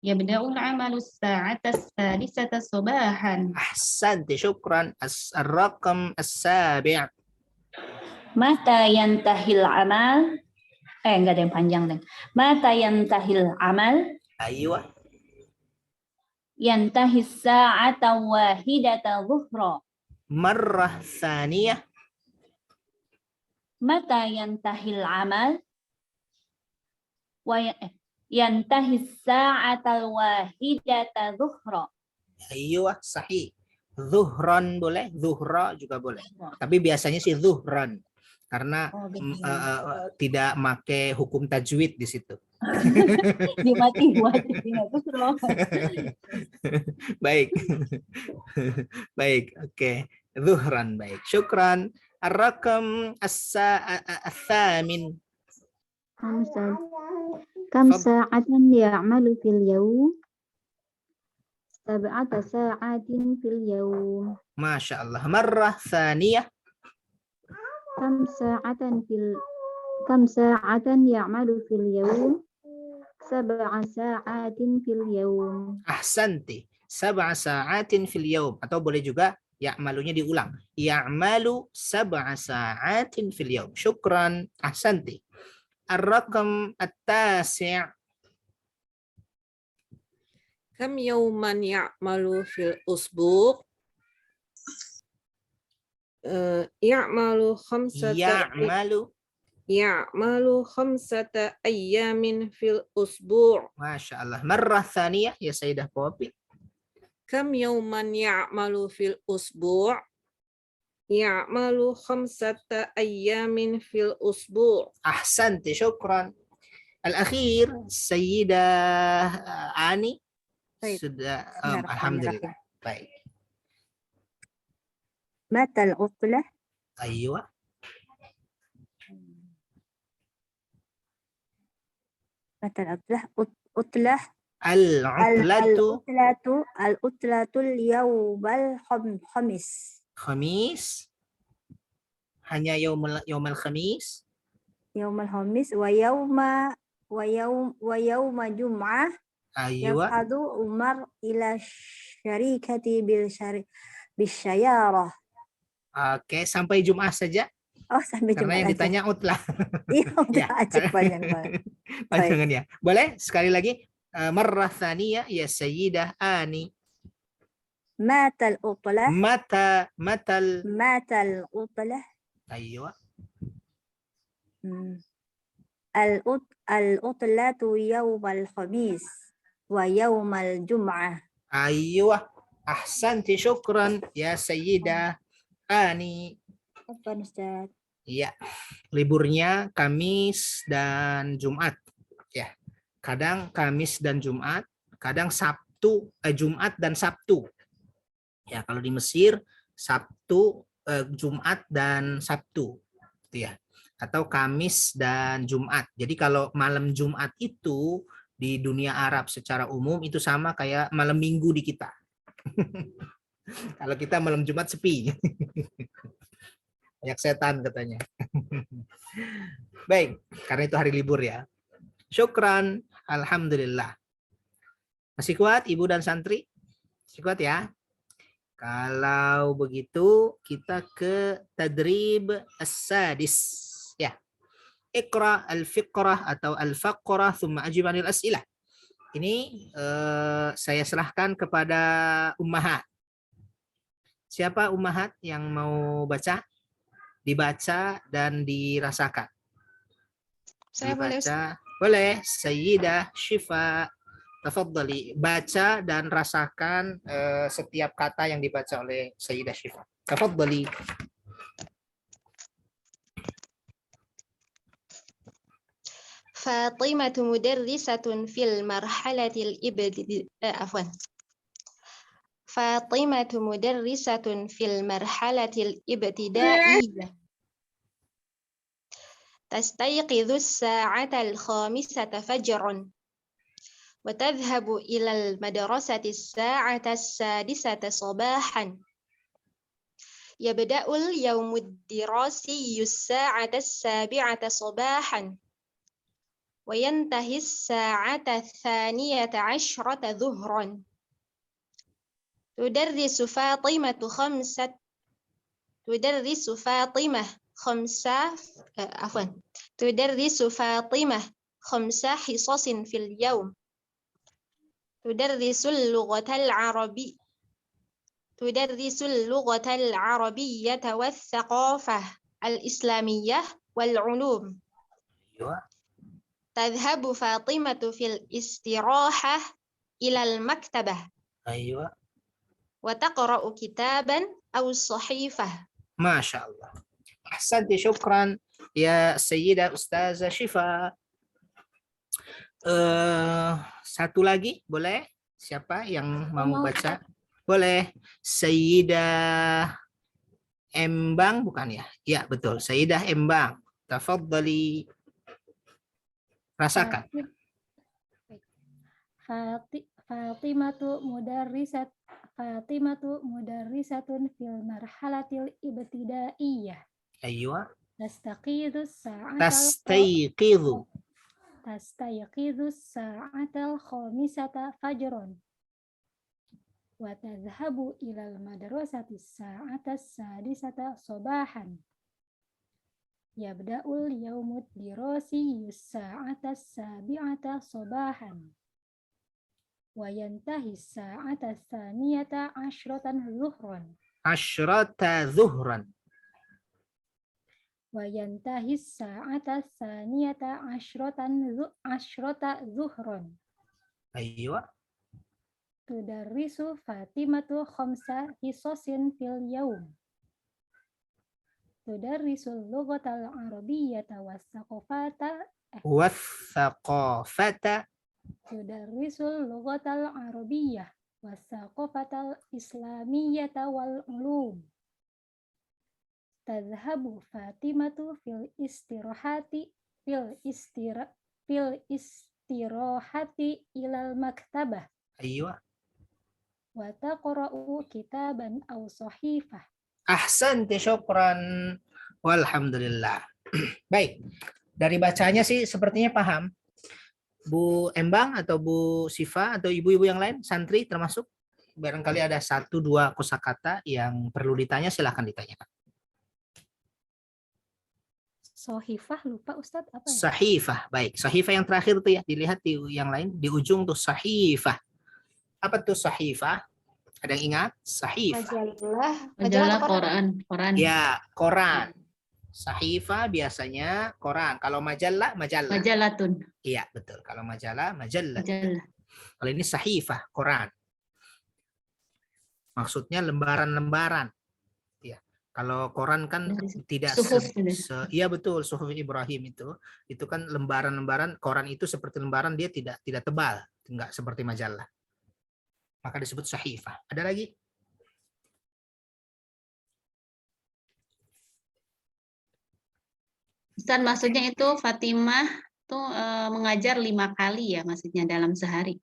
يبدأ العمل الساعة السادسة صباحا. أحسنت. شكرا. الرقم السابع. Mata yantahil amal. Enggak ada yang panjang deh. Mata yantahil amal. أيوة. Yantahis sa'ata wahidata zuhra. مرة ثانية. Mata yantahil amal. Yantahis sa'ata wahidata zuhra. أيوة صحيح. Zuhran boleh, zuhra juga boleh. Tapi biasanya sih zuhran. Karena tidak make hukum tajwid di situ. Dimati buat Baik. Baik, oke. Zuhran, baik. Syukran. Ar-raqam as-thamin. Kam sa'atan ya'malu fil yawm? 7 sa'atin fil yawm. Masya Allah. Marrah thaniyah. Kam sa'atan ya'malu fil yawm? 7 sa'atin fil yawm. Ahsanti. 7 sa'atin fil yawm. Atau boleh juga ya'malunya diulang. Ya'malu 7 sa'atin fil yawm. Syukran. Ahsanti. Ar-raqam at-tasi'. Kam yawman ya'malu fil usbu'? Ya'malu khamsata ayyamin fil usbu'. Masya Allah. Marrah thaniyah ya Sayyidah Popi. Kam yawman ya'malu fil usbu'? Ya'malu khamsata ayyamin fil usbu'. Ahsanti. Syukran. Al-akhir Sayyidah Ani. Sudah. Alhamdulillah. Baik. Mata al-utlah? Aywa. Mata al-utlah? Utlah? Al-utlatu. Al-utlatul yawmal khamis. Khamis. Hanya yawmal khamis. Yawmal khamis wa yawma jum'ah. Aywa. Yafhadu Umar ila syarikati bil syayarah. Oke, sampai Jumat saja. Oh, sampai Jumat. Karena yang ditanya utlah. Iya, udah ajib panjang banget. Panjangannya. Boleh sekali lagi. Marrah thaniyah ya Sayyidah Ani. Matal utlah. Matal utlah. Aywa. Al-utlatu yawmal khamis wa yawmal jum'ah. Aywa. Ahsanti. Syukran ya Sayyidah Ani. Apa Ustaz? Iya. Liburnya Kamis dan Jumat. Ya. Kadang Kamis dan Jumat, kadang Sabtu, Jumat dan Sabtu. Ya, kalau di Mesir Sabtu, Jumat dan Sabtu. Gitu ya. Atau Kamis dan Jumat. Jadi kalau malam Jumat itu di dunia Arab secara umum itu sama kayak malam Minggu di kita. Kalau kita malam Jumat sepi. Banyak setan katanya. Baik, karena itu hari libur ya. Syukran, alhamdulillah. Masih kuat Ibu dan santri? Masih kuat ya? Kalau begitu kita ke tadrib as-sadis. Ya. Iqra al-fiqrah atau al-faqrah thumma ajib 'anil as'ilah. Ini saya serahkan kepada ummahat. Siapa ummahat yang mau baca? Dibaca dan dirasakan. Saya boleh, Dibaca. Boleh. Sayyidah Syifa. Tafadhali. Baca dan rasakan setiap kata yang dibaca oleh Sayyidah Syifa. Tafadhali. فاطمة مدرسة في المرحلة عفوا فاطمة مدرسة في المرحلة الابتدائية تستيقظ الساعة 5 فجرا وتذهب إلى المدرسة الساعة 6 صباحا يبدأ اليوم الدراسي الساعة 7 صباحا وينتهي الساعة 12 ظهرا تدرس فاطمة خمس حصص في اليوم تدرس اللغة العربية والثقافة الإسلامية والعلوم. تذهب فاطمة في الاستراحة إلى المكتبة. أيوة. وتقرأ كتابا أو صحيفة. ما شاء الله. أحسنت. شكرا يا سيدة أستاذة شفا. Satu lagi boleh? Siapa yang mau baca? Boleh. Sayyidah Embang bukan ya? Ya betul. Sayyidah Embang. Tafadhali. Rasakan. Fatimatu mudarrisatun fil marhalatil ibtidaiyah. Aywa. Tastayqidhu sa'atal khamisata fajron. Wa tadhhabu ilal madrasati sa'ata sadisata sabahan. Yabda'ul yaumud dirasi sa'ata sabi'ata sabahan. Wa yantahi sa'ata thaniyata ashratan zuhran. Ashrata zuhran. Wa yantahi sa'ata thaniyata ashrata zuhran. Aywa. Tudarrisu Fatimatu khamsa hisasin fil yaum. Tudarrisul lughatal arabiyyata was-saqafata Tudarrisul lughatal arabiyyah was-saqafatal islamiyyata wal ulum. Tadhhabu Fatimatu fil istirahati ilal maktabah. Aywa. Wa taqra'u kitaban aw sahifah. Ahsanti, syukran. Walhamdulillah. Baik. Dari bacanya sih sepertinya paham. Bu Embang atau Bu Sifa atau ibu-ibu yang lain, santri termasuk, barangkali ada 1-2 kosakata yang perlu ditanya, silahkan ditanyakan. Sahifah lupa Ustadz apa ya? Sahifah, baik. Sahifah yang terakhir tuh ya, dilihat di yang lain, di ujung tuh sahifah. Apa tuh sahifah? Ada yang ingat? Sahifah. Majalah Quran. Ya, Quran. Sahifah biasanya Quran. Kalau majalah, majalah. Majalatun. Iya, betul. Kalau majalah, majalah. Majalah. Kalau ini sahifah, Quran. Maksudnya lembaran-lembaran. Ya. Kalau Quran kan tidak iya betul, Suhuf Ibrahim itu kan lembaran-lembaran. Quran itu seperti lembaran, dia tidak tebal, enggak seperti majalah. Maka disebut sahifah. Ada lagi? Ustaz, maksudnya itu Fatimah tuh mengajar 5 kali ya, maksudnya dalam sehari.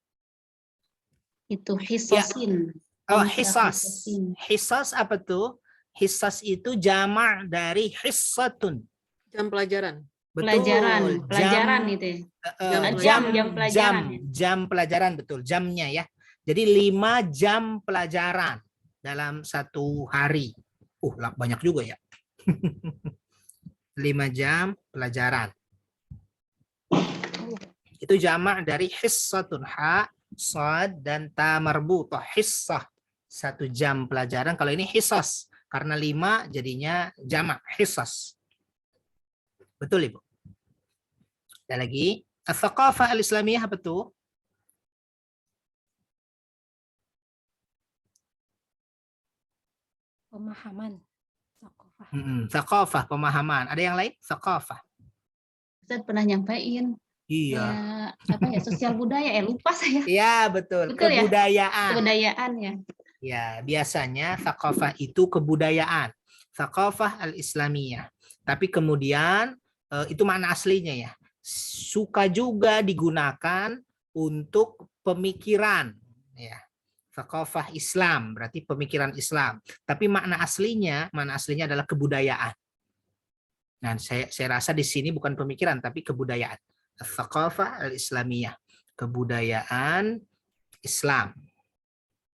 Itu hisasin. Ya. Oh, hisas. Hisas apa tuh? Hisas itu jamak dari hissatun. Jam pelajaran. Betul. Pelajaran itu ya. Jam pelajaran, betul. Jamnya ya. Jadi 5 jam pelajaran dalam 1 hari. Banyak juga ya. 5 jam pelajaran. Itu jamak dari hissatun, ha, sad, dan ta marbutah, hissah. 1 jam pelajaran. Kalau ini hisas. Karena 5 jadinya jamak, hisas. Betul, Ibu? Ada lagi. Al-thaqafah al-islamiyah apa tuh? Pemahaman. Thaqafah. Thaqafah, pemahaman. Ada yang lain? Thaqafah. Ustaz pernah nyampain Iya. apa ya, sosial budaya, lupa saya. Iya, betul. Betul ya? Kebudayaan. Kebudayaan ya. Ya, biasanya thaqafah itu kebudayaan. Thaqafah al-islamiyah. Tapi kemudian itu makna aslinya ya. Suka juga digunakan untuk pemikiran ya. Thaqafah Islam berarti pemikiran Islam. Tapi makna aslinya adalah kebudayaan. Nah, saya rasa di sini bukan pemikiran tapi kebudayaan. Thaqafah al-islamiyah, kebudayaan Islam.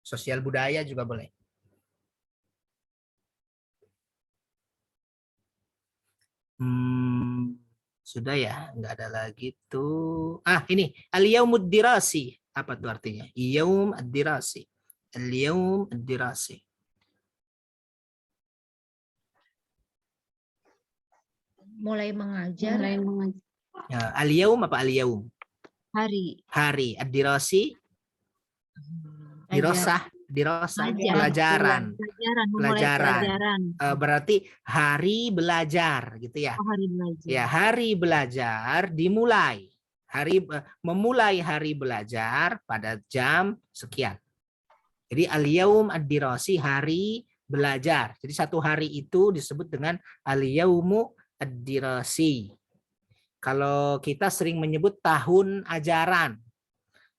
Sosial budaya juga boleh. Sudah ya, nggak ada lagi tuh. Ini al-yaumud dirasi. Apa tuh artinya? Yaum ad-dirasi. Al-yaum ad-dirasi. Mulai mengajar. Ya, al-yaum apa al-yaum? Hari. Hari. Ad-dirasi. Dirasah. Pelajaran. Berarti hari belajar gitu ya. Hari belajar. Ya, hari belajar dimulai. Memulai hari belajar pada jam sekian. Jadi al-yaum ad-dirasi, hari belajar. Jadi 1 hari itu disebut dengan al-yaumu ad-dirasi. Kalau kita sering menyebut tahun ajaran.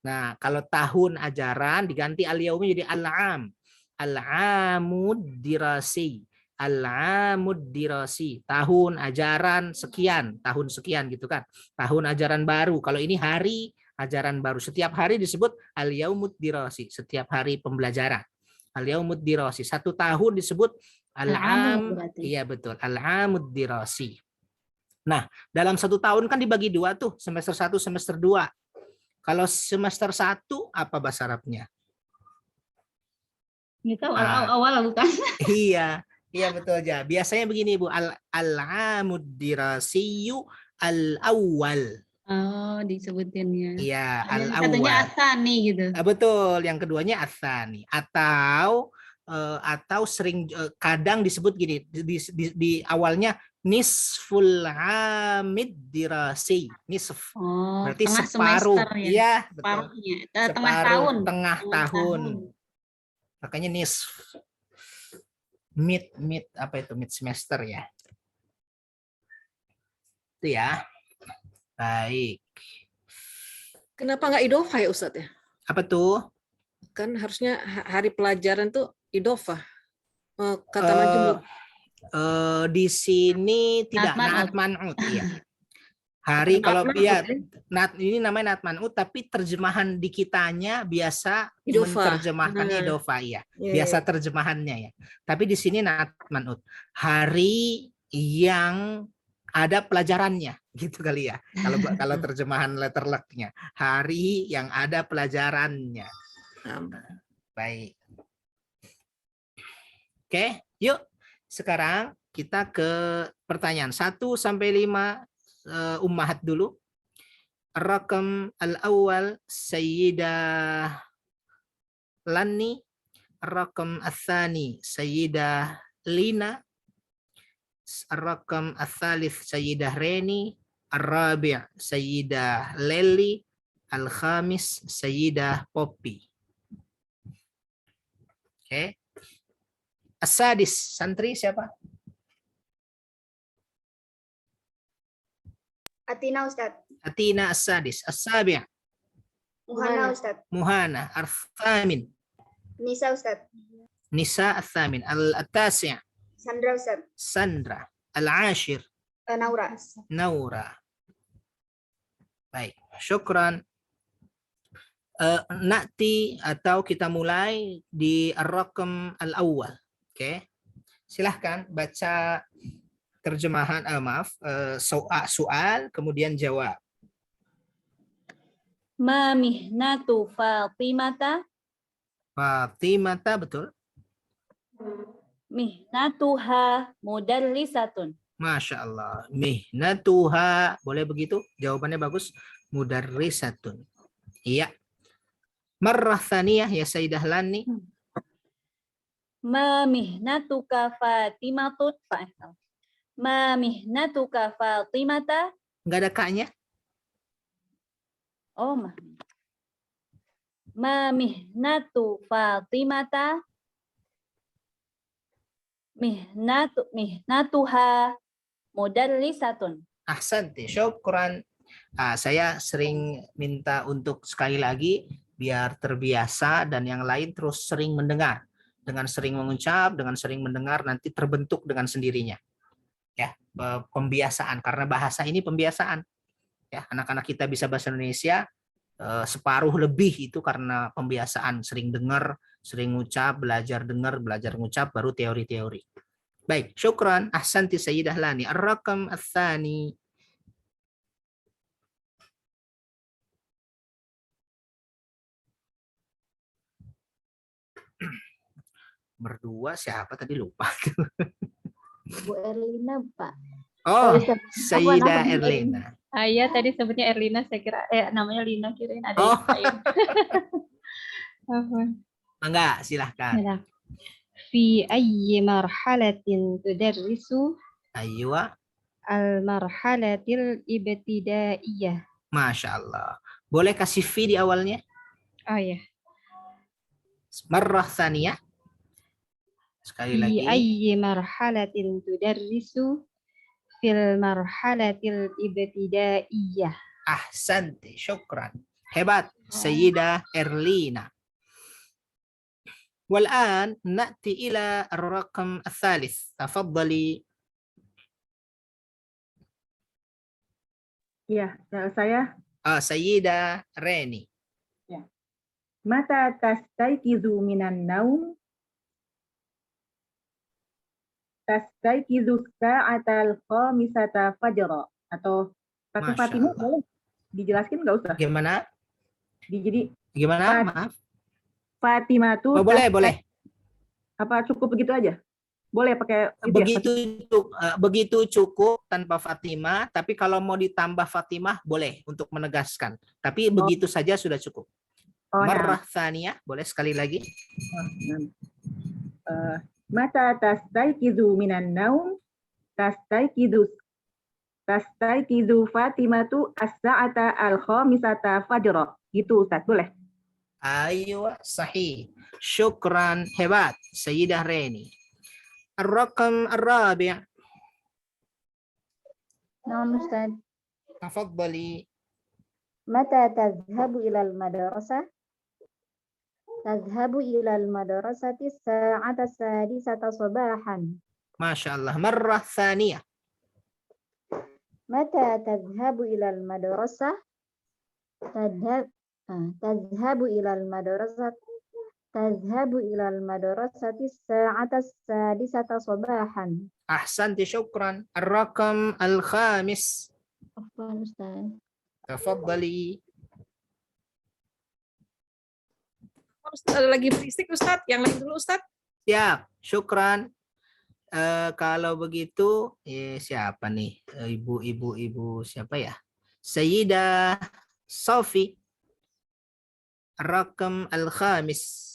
Nah, kalau tahun ajaran diganti al-yaumi jadi al-am. Al-amud dirasi. Al-amud dirasi. Tahun ajaran sekian. Tahun sekian gitu kan. Tahun ajaran baru. Kalau ini hari ajaran baru. Setiap hari disebut al-yaumud dirasi. Setiap hari pembelajaran. Al-yaumud dirasi. 1 tahun disebut al-am. Iya betul. Al-amud dirasi. Nah, dalam 1 tahun kan dibagi 2 tuh. Semester 1, semester 2. Kalau semester 1 apa bahasa Arabnya? Itu awal bukan? Iya betul aja. Biasanya begini Bu, al-amud dirasiyu al-awwal. Oh, disebutinnya. Iya, Satunya al-awwal. asani gitu. Betul, yang keduanya asani. Atau sering kadang disebut gini di awalnya nisful amid dirasi. Nisf. Berarti separuh. Iya, betul. Tengah tahun. Tengah tahun. Makanya nisf. Mid apa itu? Mid semester ya. Itu ya. Baik. Kenapa nggak idofah ya Ustadz ya? Apa tuh? Kan harusnya hari pelajaran tuh idofah. Kata majemuk. Di sini tidak naat man'ut ya. Hari kalau ya ini namanya naat man'ut tapi terjemahan di kitanya biasa menerjemahkannya idofah ya. Biasa terjemahannya ya. Tapi di sini naat man'ut. Hari yang ada pelajarannya gitu kali ya. Kalau terjemahan letter luck-nya. Hari yang ada pelajarannya. Baik. Oke, yuk. Sekarang kita ke pertanyaan 1 sampai 5 ummahat dulu. Rakam al-awwal Sayyidah Lani, rakam al-thani Sayyidah Lina, rakam al-thalith Sayyidah Reni, ar-rabi' Sayyidah Leli, al-khamis Sayyidah Poppy. Oke. As-sadis, santri siapa? Atina Ustaz. Atina as-sadis. As-sabi'. Muhana Ustaz. Muhana. Ar-thamin. Nisa Ustaz. Nisa al-thamin. Al-tasi'. Sandra Ustaz. Sandra. Al-ashir. Naura. Naura. Baik, syukran. Na'ti atau kita mulai di ar-raqam al-awwal. Oke, silahkan baca terjemahan, soal, kemudian jawab. Ma mihnatu Fatimata. Fatimata, betul. Mihnatuha mudarrisatun. Masya Allah. Mihnatuha. Boleh begitu? Jawabannya bagus. Mudarrisatun. Iya. Marrah thaniyah ya Sayyidah Lani. Ma mihnatuka Fatimatun. Ma mihnatuka Fatimata. Nggak ada kaknya? Oh, ma mihnatu Fatimata. Mihnatuha mudarrisatun. Ahsanti. Syukran. Saya sering minta untuk sekali lagi biar terbiasa dan yang lain terus sering mendengar. Dengan sering mengucap, dengan sering mendengar nanti terbentuk dengan sendirinya. Ya, pembiasaan karena bahasa ini pembiasaan. Ya, anak-anak kita bisa bahasa Indonesia separuh lebih itu karena pembiasaan, sering dengar, sering ngucap, belajar dengar, belajar ngucap, baru teori-teori. Baik, syukran. Ahsanti Sayyidah Lani. Ar-raqam ats-tsani. Berdua siapa tadi lupa. Bu Erlina, Pak. Oh, Ustaz. Sayyidah Apa? Erlina. Iya, tadi sebutnya Erlina, saya kira namanya Lina, kirain ada Oh. yang lain. Afwan. Enggak, silahkan. Bismillah. Fi ayyi marhalatin tudarrisu Aywa. al-marhalatil ibtidaiyah. Masya Allah. Boleh kasih fi di awalnya? Oh ya. Marrah thaniyah. Sekali Fi lagi. ayyi marhalatin tudarrisu fil marhalatil ibtidaiyah. Ahsanti, syukran. Hebat, Sayyidah Erlina. والآن نأتي إلى الرقم الثالث. تفضلي. Ya, saya. Sayyidah Reni. Ya. Mata tastaikizu minan naum. Tastaikizu sa'atal khamisata fajra. Atau pakai Masya Fatimah Allah. boleh dijelaskan nggak usah? Gimana? Jadi Gimana? Maaf. Fatimah tuh Oh, boleh. Apa cukup begitu aja? Boleh pakai Begitu cukup tanpa Fatimah, tapi kalau mau ditambah Fatimah boleh untuk menegaskan. Tapi begitu saja sudah cukup. Marrah tsaniyah, boleh sekali lagi. Mata tastaikizu minan naum. Tastaikizu Fatimatu as-sa'ata al-khamisata fajra. Gitu Ustaz, boleh? Aywa, sahih. Syukran, hebat Sayyidah Reni. Ar-raqam ar-rabi'. Naam Ustaz. Tafaddali. Mata tadhhabu ilal madrasah? Tadhhabu ilal madrasati sa'ata sadisata sabahan. Masya Allah. Marrah tsaniyah. Mata tadhhabu ilal madrasah? Tadhhabu ilal madrasah. Tadhhabu ilal madrasati sa'ata sadisata sabahan. Ahsanti, syukran. Ar-raqam al-khamis. Afwan Ustaz. Tafaddali. Ustaz, ada lagi berisik Ustaz, yang lain dulu Ustaz. Siap, syukran. Kalau begitu, siapa nih? Ibu siapa ya? Sayyidah Sofi. Rakam al-khamis.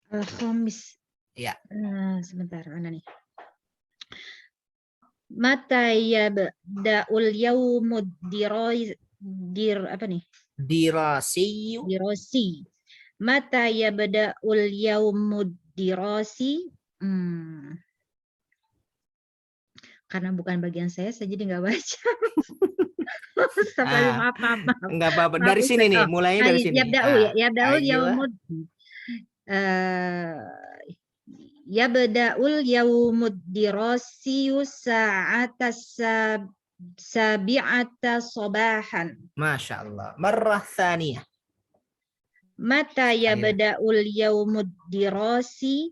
Al-khamis. Ya. Sebentar, mana nih? Mata yabda'ul yaumud dirasi. Mata yabda'ul yaumud dirasi. Karena bukan bagian saya jadi nggak baca. Maaf. Enggak apa-apa. Dari sini nih, mulainya dari sini. Yabda'ul yaumud. Yabda'ul yaumud dirasi sa'ata sabi'ata sabahan. Masya Allah. Marrah tsaniyah. Mata yabda'ul yaumud dirasi.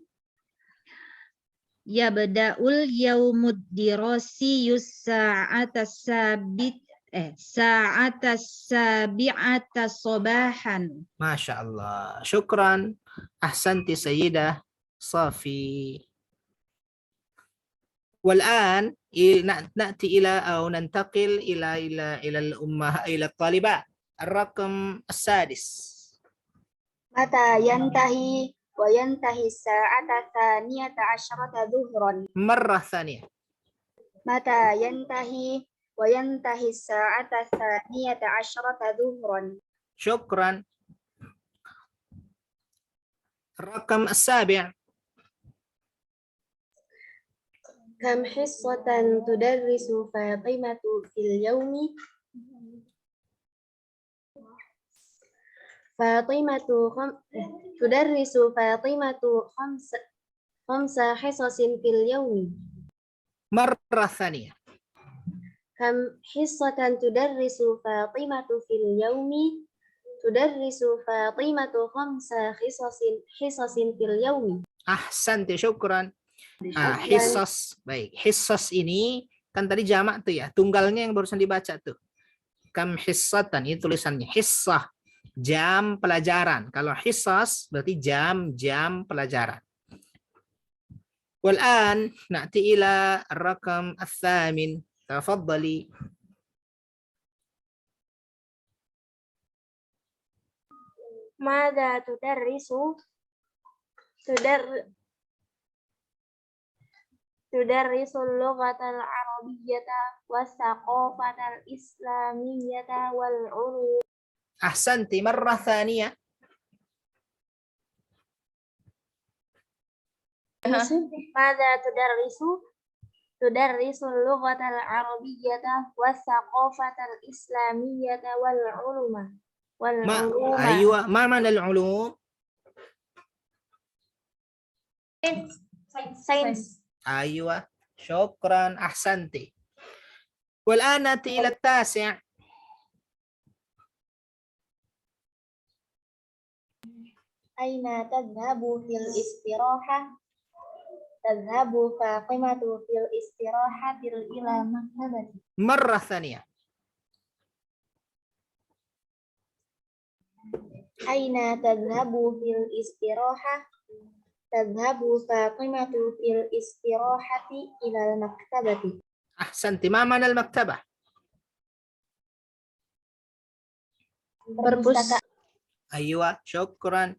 Yabda'ul yaumud dirasi sa'ata sa'ata sabi'ata sabahan. Masya Allah. Syukran. Ahsanti Sayyidah Safi. والآن نأتي إلى أو ننتقل إلى الأمة إلى الطالبات. الرقم السادس. متى ينتهي وينتهي الساعة 12 ظهرا. مرة ثانية. متى ينتهي وينتهي الساعة 12 ظهرا. شكرا. الرقم السابع. كم حصة تدرس فاطمة في اليوم؟ تدرس فاطمة خمس حصص في اليوم. مرة ثانية. كم حصة تدرس فاطمة في اليوم؟ تدرس فاطمة 5 حصص في اليوم. Ahsanti, syukran. Hissas. Baik, hissas ini kan tadi jamak tuh ya. Tunggalnya yang barusan dibaca tuh. Kam hissatan, ini tulisannya. Hissah, jam pelajaran. Kalau hissas berarti jam-jam pelajaran. Wal'an na'ti ila rakam al-thamin. Tafaddali. ماذا تدرس؟ تدرس اللغة العربية والثقافة الإسلامية والعلوم. Ahsanti, marrah thaniyah. ماذا تدرس؟ تدرس اللغة العربية والثقافة الإسلامية والعلوم. أيوة، ما معنى العلوم؟ ساينس. أيوة، شكرا، أحسنتي. والآن نأتي إلى التاسع. أين تذهب في الاستراحة؟ تذهب فاطمة في الاستراحة إلى مكتبة. مرة ثانية. أين تذهب في الاستراحة؟ تذهب فاطمة في الاستراحة إلى المكتبة. أحسنتي. ما معنى المكتبة؟ perpustakaan. أيوة، شكرا.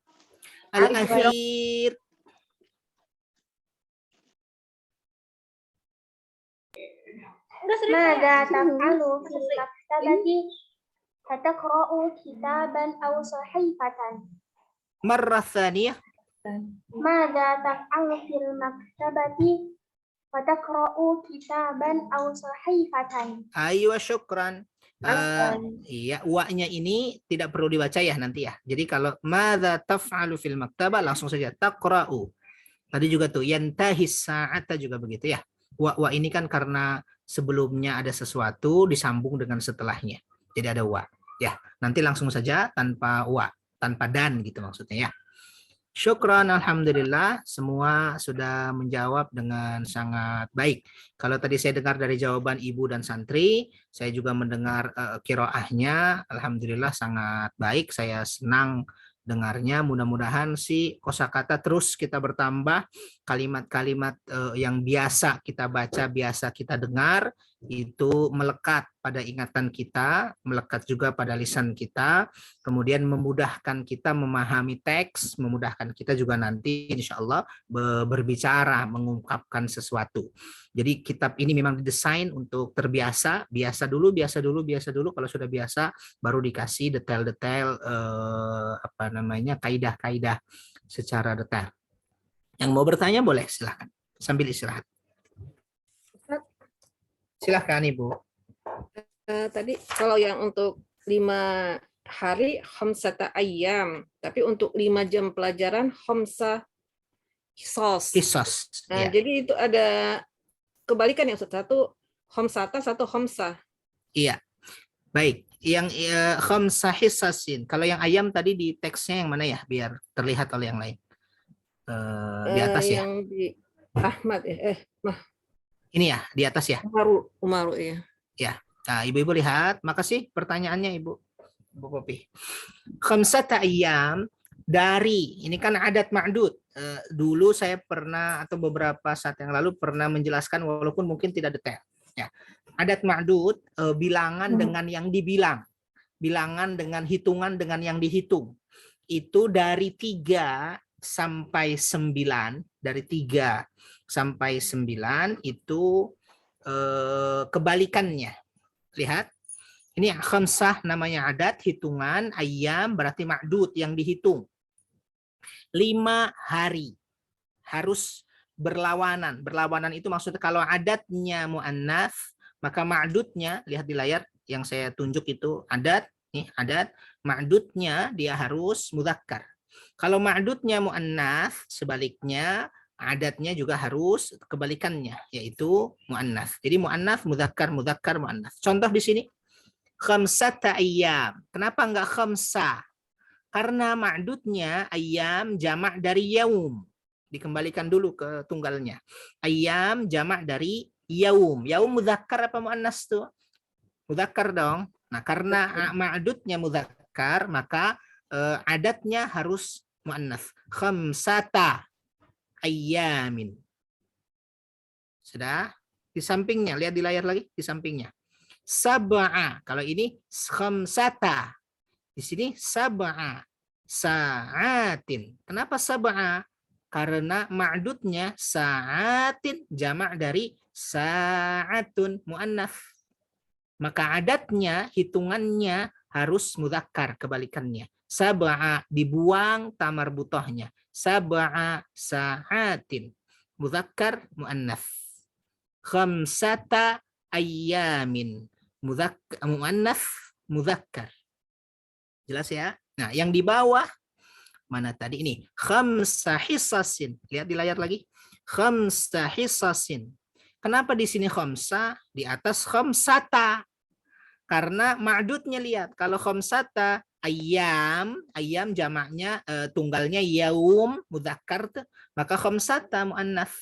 الأخير. ماذا تفعل في المكتبة؟ فتقرأ كتابا أو صحيفة. مرة ثانية. ماذا تفعل في المكتبة؟ فتقرأ كتابا أو صحيفة. أيوة، شكرا. Iya, wa-nya ini tidak perlu dibaca ya nanti ya. Jadi kalau madza taf'alu fil maktabah langsung saja taqra'u. Tadi juga tuh yantahi sa'ata juga begitu ya. Wa ini kan karena sebelumnya ada sesuatu disambung dengan setelahnya. Jadi ada wa. Ya, nanti langsung saja tanpa wa, tanpa dan gitu maksudnya ya. Syukran, alhamdulillah, semua sudah menjawab dengan sangat baik. Kalau tadi saya dengar dari jawaban ibu dan santri, saya juga mendengar qiraahnya, alhamdulillah sangat baik. Saya senang dengarnya. Mudah-mudahan sih kosakata terus kita bertambah, kalimat-kalimat yang biasa kita baca, biasa kita dengar, itu melekat pada ingatan kita, melekat juga pada lisan kita, kemudian memudahkan kita memahami teks, memudahkan kita juga nanti insya Allah berbicara, mengungkapkan sesuatu. Jadi kitab ini memang didesain untuk terbiasa, biasa dulu, kalau sudah biasa baru dikasih detail-detail kaidah-kaidah secara detail. Yang mau bertanya boleh, silahkan sambil istirahat. Silahkan Ibu. Tadi kalau yang untuk 5 hari khamsata ayyam, tapi untuk 5 jam pelajaran khamsa hisos. Nah, ya. Jadi itu ada kebalikan yang satu khamsata, satu khamsa. Iya. Baik, yang khamsa hisasin. Kalau yang ayam tadi di teksnya yang mana ya biar terlihat oleh yang lain? Di atas ya. Yang di Ahmad ya. Ini ya, di atas ya. Umaru ya. Ya, Nah, ibu-ibu lihat, makasih pertanyaannya Ibu Popi. Khamsata ayyam dari, ini kan adat ma'dud. Dulu saya pernah atau beberapa saat yang lalu pernah menjelaskan walaupun mungkin tidak detail. Ya. Adat ma'dud bilangan dengan yang dibilang, bilangan dengan hitungan dengan yang dihitung. Itu dari 3 sampai 9, dari 3 sampai 9 itu kebalikannya. Lihat, ini khamsah namanya adat, hitungan, ayyam berarti ma'dud yang dihitung. 5 hari harus berlawanan. Berlawanan itu maksudnya kalau adatnya mu'annats, maka ma'dudnya, lihat di layar yang saya tunjuk itu adat, nih adat, ma'dudnya dia harus mudzakkar. Kalau ma'dudnya mu'annats, sebaliknya adatnya juga harus kebalikannya, yaitu mu'annats. Jadi mu'annats, mudzakkar, mudzakkar, mu'annats. Contoh di sini, khamsata ayyam. Kenapa enggak khamsa? Karena ma'dudnya ayyam jamak dari yaum. Dikembalikan dulu ke tunggalnya. Ayyam jamak dari yaum. Yaum mudzakkar apa mu'annats tuh? Mudzakkar dong. Nah, karena ma'dudnya mudzakkar, maka adatnya harus mu'annats. Khamsata ayyamin. Sudah? Di sampingnya, lihat di layar lagi, di sampingnya. Sab'a. Kalau ini khamsata. Di sini sab'a. Sa'atin. Kenapa sab'a? Karena ma'dudnya sa'atin jamak dari sa'atun mu'annats. Maka adatnya, hitungannya harus mudzakkar, kebalikannya. Sab'a dibuang tamar butohnya. Sab'a sa'atin. Mudzakkar mu'annats. Khamsata ayyamin. Mu'annats mudzakkar. Jelas ya? Nah, yang di bawah mana tadi ini? Khamsa hisasin. Lihat di layar lagi. Khamsa hisasin. Kenapa di sini khamsa, di atas khamsata? Karena ma'dudnya lihat, kalau khamsata ayyam, ayyam jamaknya tunggalnya yaum mudzakkar, maka khamsata muannats.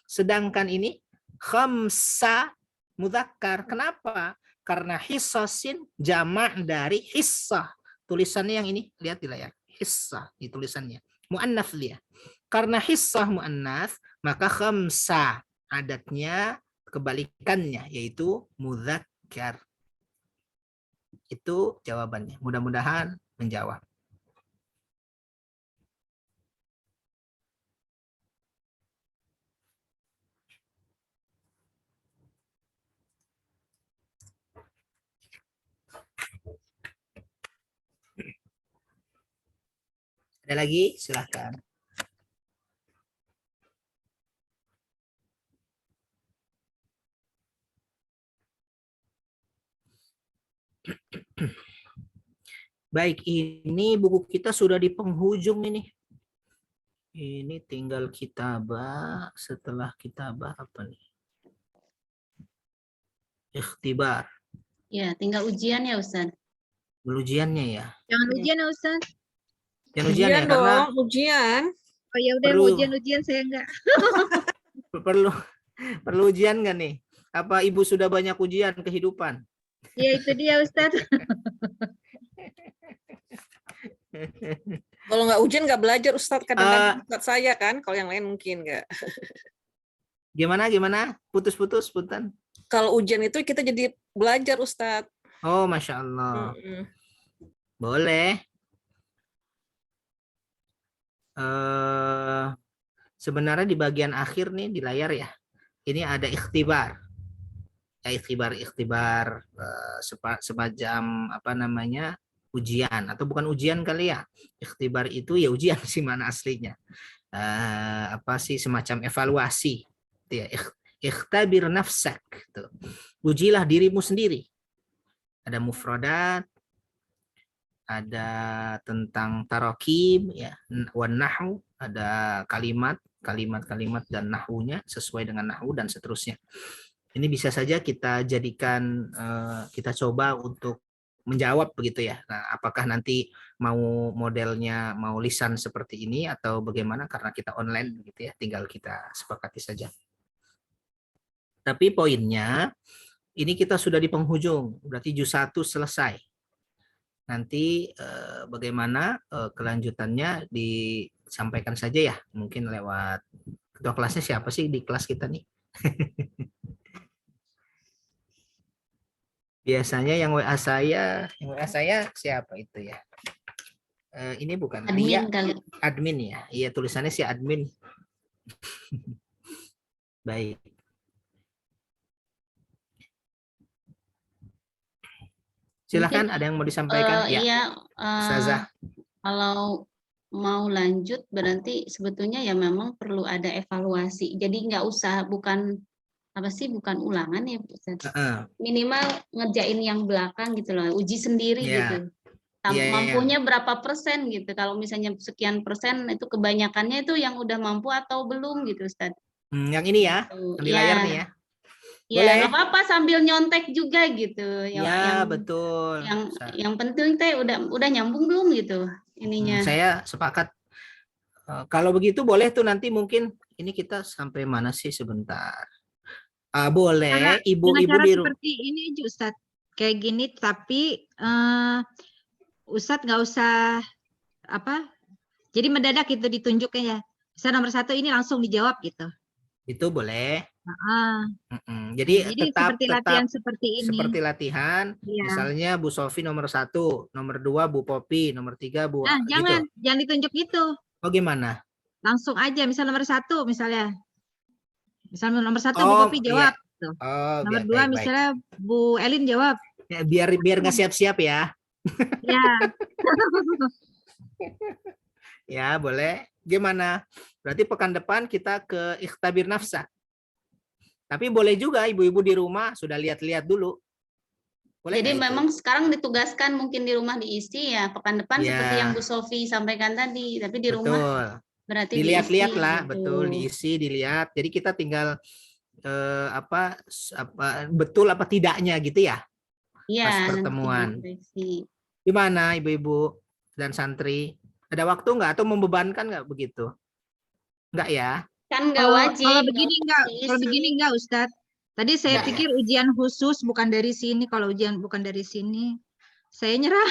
Sedangkan ini khamsa mudzakkar. Kenapa? Karena hisasin jamak dari hissah. Tulisannya yang ini, lihat di layar. Hissah di tulisannya. Muannats dia. Karena hissah muannats, maka khamsa adatnya kebalikannya, yaitu mudzakkar. Itu jawabannya. Mudah-mudahan menjawab. Ada lagi? Silakan. Baik, ini buku kita sudah di penghujung ini. Ini tinggal kitabah. Setelah kitabah apa nih? Ikhtibar. Ya, tinggal ujian ya Ustaz. Ujiannya ya. Jangan ujian ya Ustaz. Jangan ujian ya, dong, karena ujian. Oh ya udah, Perlu. ujian saya enggak. perlu ujian nggak nih? Apa ibu sudah banyak ujian kehidupan? Ya itu dia Ustaz. Kalau nggak ujian nggak belajar Ustadz, kadang-kadang Ustadz saya kan, kalau yang lain mungkin nggak. Gimana? Putus-putus, punten. Kalau ujian itu kita jadi belajar Ustadz. Oh, Masya Allah. Boleh. Sebenarnya di bagian akhir nih di layar ya, ini ada ikhtibar. Ya, ikhtibar semacam apa namanya, ujian atau bukan ujian kali ya. Ikhtibar itu ya ujian sih mana aslinya. Apa sih, semacam evaluasi. Ya, ikhtabir nafsak. Tuh. Ujilah dirimu sendiri. Ada mufradat, ada tentang tarakib, ya, wan nahwu, ada kalimat dan nahwunya sesuai dengan nahwu dan seterusnya. Ini bisa saja kita jadikan, kita coba untuk menjawab begitu ya. Nah, apakah nanti mau modelnya mau lisan seperti ini atau bagaimana, karena kita online begitu ya, tinggal kita sepakati saja. Tapi poinnya ini kita sudah di penghujung, berarti juz 1 selesai. Nanti bagaimana kelanjutannya disampaikan saja ya, mungkin lewat ketua kelasnya siapa sih di kelas kita nih? Biasanya yang WA saya siapa itu ya? Ini bukan Ria, Admin kali. admin ya. Iya, tulisannya si admin. Baik. Silakan, Mungkin, ada yang mau disampaikan? Ya, Iya, Ustazah. kalau mau lanjut berarti sebetulnya ya memang perlu ada evaluasi. Jadi nggak usah, bukan ulangan ya, Bu Ustaz. Minimal ngerjain yang belakang gitu loh, uji sendiri Iya. gitu. Mampunya berapa persen gitu. Kalau misalnya sekian persen itu kebanyakannya itu yang udah mampu atau belum gitu, Ustaz. Yang ini ya, yang di layar nih ya. Ya, Boleh. nggak apa-apa sambil nyontek juga gitu. Ya, betul. Yang penting teh udah nyambung belum gitu ininya. Saya sepakat. Kalau begitu boleh tuh nanti mungkin ini kita sampai mana sih sebentar. Boleh ibu-ibu cara di rumah. seperti ini aja Ustadz, kayak gini, tapi Ustadz nggak usah jadi mendadak gitu ditunjuknya ya. Bisa nomor 1 ini langsung dijawab gitu. Itu boleh. Jadi tetap seperti latihan seperti ini. Seperti latihan. Iya. Misalnya Bu Sofi nomor 1, nomor 2 Bu Popi, nomor 3 Bu. Jangan ditunjuk gitu. Oh, gimana? Langsung aja, misal nomor 1 misalnya. Misalnya nomor 1 Bu Popi jawab. Iya. Tuh. Oh, nomor 2 baik. misalnya Bu Elin jawab. Ya, biar nggak siap-siap ya. Ya. Ya, boleh. Gimana? Berarti pekan depan kita ke ikhtabir nafsa. Tapi boleh juga ibu-ibu di rumah sudah lihat-lihat dulu. Boleh. Jadi memang sekarang ditugaskan mungkin di rumah diisi ya. Pekan depan seperti yang Bu Sofi sampaikan tadi. Tapi di rumah berarti dilihat-lihat lah, gitu. betul, diisi, dilihat. Jadi kita tinggal betul apa tidaknya gitu ya. Iya, pas pertemuan. nanti Gimana ibu-ibu dan santri? Ada waktu nggak atau membebankan nggak begitu? Nggak ya? Kan nggak wajib. Kalau begini enggak Ustadz. Tadi saya pikir ujian khusus bukan dari sini. Kalau ujian bukan dari sini, saya nyerah.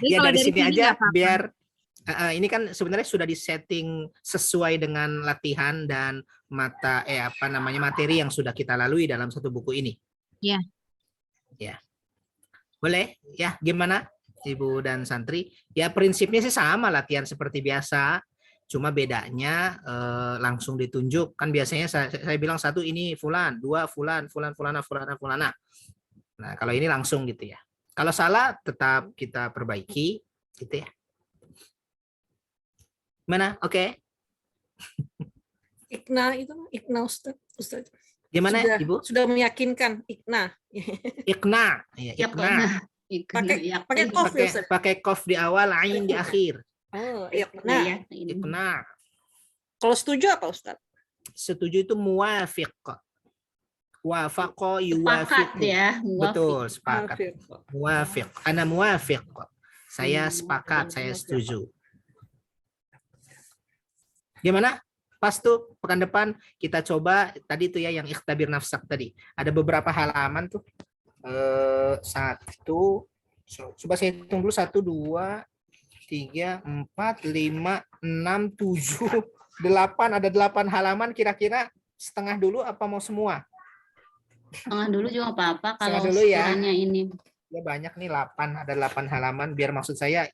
Ya dari sini aja biar ini kan sebenarnya sudah disetting sesuai dengan latihan dan materi yang sudah kita lalui dalam satu buku ini. Ya. Ya. Boleh ya, gimana Ibu dan santri? Ya prinsipnya sih sama, latihan seperti biasa. Cuma bedanya langsung ditunjuk. Kan biasanya saya bilang 1 ini fulan, 2 fulan, fulana. Nah, kalau ini langsung gitu ya. Kalau salah tetap kita perbaiki gitu ya. Mana? Oke. Ikna Ustaz. Gimana Ibu? Sudah meyakinkan Ikna. Ya, Ikna. Pakai kof ya Ustaz. Pakai kof di awal, ain di akhir. Oh, Ikna. Ikna. Kalau setuju apa Ustaz? Setuju itu muwafiq. Wafaqa yuwafiq. Ya, betul, sepakat. Muwafiq. Ana muwafiq. Saya sepakat, saya setuju. Gimana? Pas tuh pekan depan kita coba tadi tuh ya yang ikhtabir nafsak tadi. Ada beberapa halaman tuh. 1, coba saya hitung dulu 1, 2, 3, 4, 5, 6, 7, 8. Ada 8 halaman, kira-kira setengah dulu apa mau semua? Setengah dulu juga apa-apa kalau dulu ya. ini. Ya banyak nih 8, ada 8 halaman. Biar maksud saya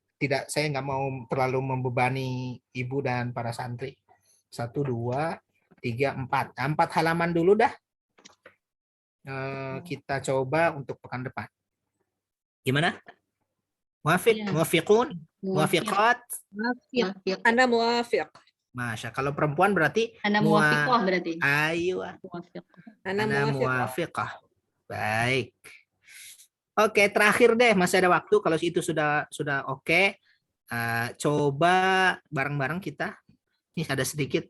saya nggak mau terlalu membebani ibu dan para santri. 1, 2, 3, 4. 4 halaman dulu dah. Kita coba untuk pekan depan. Gimana? Muwafiq, muwafiqun, muwafiqat. Anda muwafiq. Masya, kalau perempuan berarti Anda muwafiqah berarti. Ayo. Anda muwafiqah. Baik. Oke, terakhir deh, masih ada waktu. Kalau itu sudah oke, coba bareng-barang kita. Nih ada sedikit.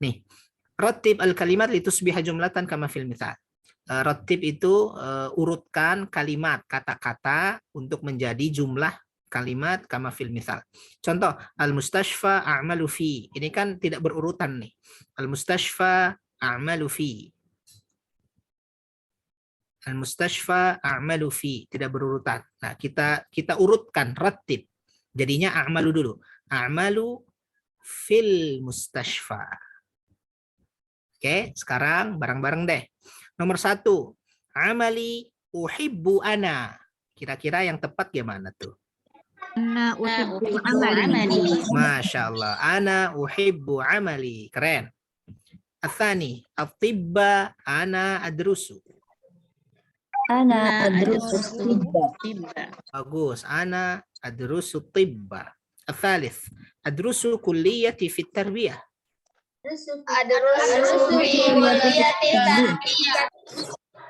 Nih, rattib al-kalimat litusbiha jumlatan kama fil mithal. Rattib itu urutkan kalimat, kata-kata untuk menjadi jumlah kalimat kama fil mithal. Contoh, al-mustashfa a'malu fi. Ini kan tidak berurutan nih. Al-mustashfa a'malu fi. Al-mustashfa a'malu fi, tidak berurutan. Nah, kita urutkan, ratib. Jadinya a'malu dulu. A'malu fil mustashfa. Oke, sekarang bareng-bareng deh. Nomor 1, amali uhibbu ana. Kira-kira yang tepat gimana tuh? Ana uhibbu uhibbu amali. Masya Allah. Ana uhibbu amali. Keren. Athani, at-tibba ana adrusu. Ana adrusu tibba. Bagus. Ana adrusu tibba. Athalith, adrusu kulliyati fit tarbiyah.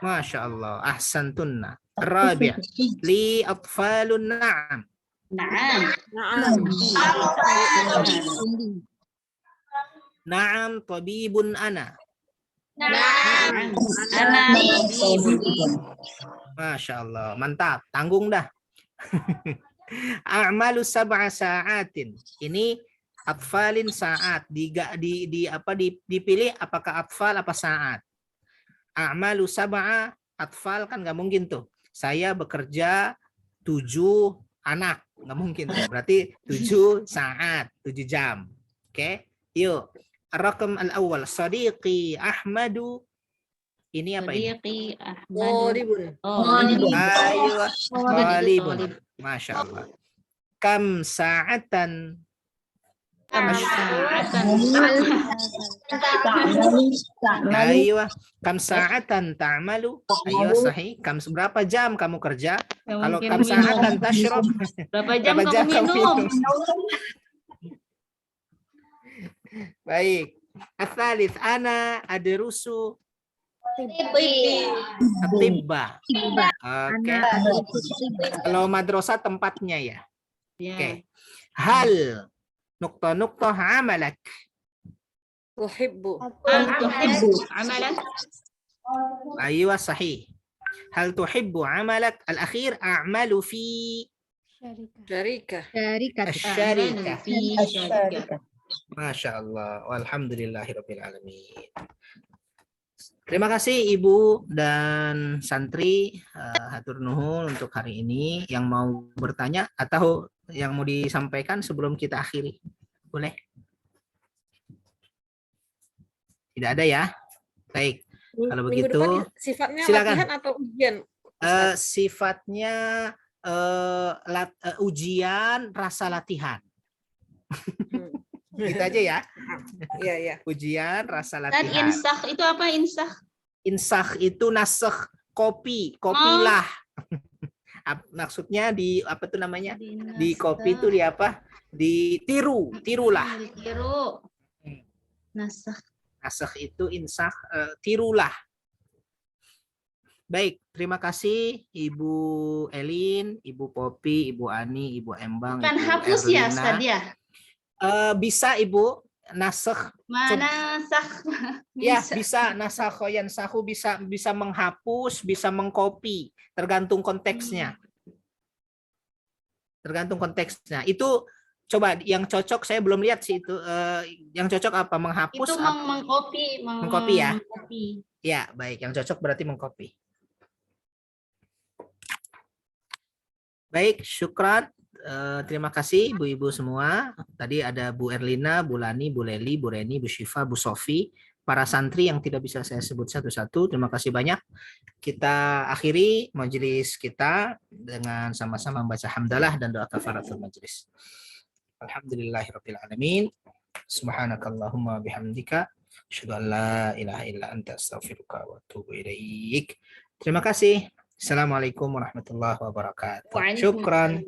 Masya Allah. Ahsantunna. Rabi', li atfalun na'am. Na'am tabibun ana. Masya Allah. Mantap. Tanggung dah. A'malu sab'a sa'atin. Ini atfalin saat. Dipilih apakah atfal apa saat. A'malu sab'a, atfal kan nggak mungkin tuh. Saya bekerja 7 anak. Nggak mungkin tuh. Berarti 7 saat, 7 jam. Oke. Yuk. Rakam al-awwal. Sadiqi Ahmadu. Ini apa ini? Sadiqi Ahmadu. Ayo. Talibun. Masya Allah. Kam sa'atan. Ayo. Kam sa'atan ta'malu. Ayo sahih. Kam berapa jam kamu kerja? Kalau kam sa'atan tashrab. Berapa jam kamu minum? Baik. Atsalits, ana adrusu tibba. Oke. Kalau madrasah tempatnya ya. Oke. Hal nukta amalak. Uhibbu. Amalan. Aywa sahih. Hal tuhibbu amalak. Al-akhir a'malu fi Syarikah. Syarikah. Masya Allah. Walhamdulillahirabbil alamin. Terima kasih Ibu dan santri, hatur nuhun untuk hari ini. Yang mau bertanya atau yang mau disampaikan sebelum kita akhiri, boleh? Tidak ada ya? Baik. Kalau begitu, sifatnya silakan. latihan atau ujian? Sifatnya ujian rasa latihan. Gitu aja ya. Iya, iya. Ujian rasa Dan latihan. insakh itu apa insakh? Insakh itu nasakh, kopilah. Maksudnya di apa tuh namanya? Di kopi itu di apa? Tirulah. Tiru. Nasakh. Nasakh itu insakh, tirulah. Baik, terima kasih Ibu Elin, Ibu Popi, Ibu Ani, Ibu Embang, Kan Ibu hapus ya, Erlina. Ustaz ya? Bisa Ibu, nasakh. Mana sah? Ya, bisa nasakh yansahu, bisa menghapus, bisa mengcopy, tergantung konteksnya. Tergantung konteksnya. Itu coba yang cocok, saya belum lihat sih itu. Yang cocok apa? Menghapus? Itu mengcopy. Mengcopy ya? Ya, baik. Yang cocok berarti mengcopy. Baik, syukran. Terima kasih ibu-ibu semua. Tadi ada Bu Erlina, Bu Lani, Bu Leli, Bu Reni, Bu Syifa, Bu Sofi, para santri yang tidak bisa saya sebut satu-satu. Terima kasih banyak. Kita akhiri majelis kita dengan sama-sama membaca hamdalah dan doa kafaratul majelis. Alhamdulillahirabbil alamin. Subhanakallahumma bihamdika asyhadu an la ilaha illa anta astaghfiruka wa atubu ilaik. Terima kasih. Assalamualaikum warahmatullahi wabarakatuh. Syukran.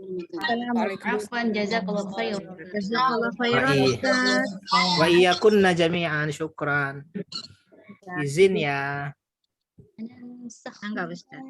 Afwan, jazakallahu khairan. Jazakallahu khairan, Ustaz. Wa iyyakunna jami'an, syukran. Izin ya. Enggak, Ustaz.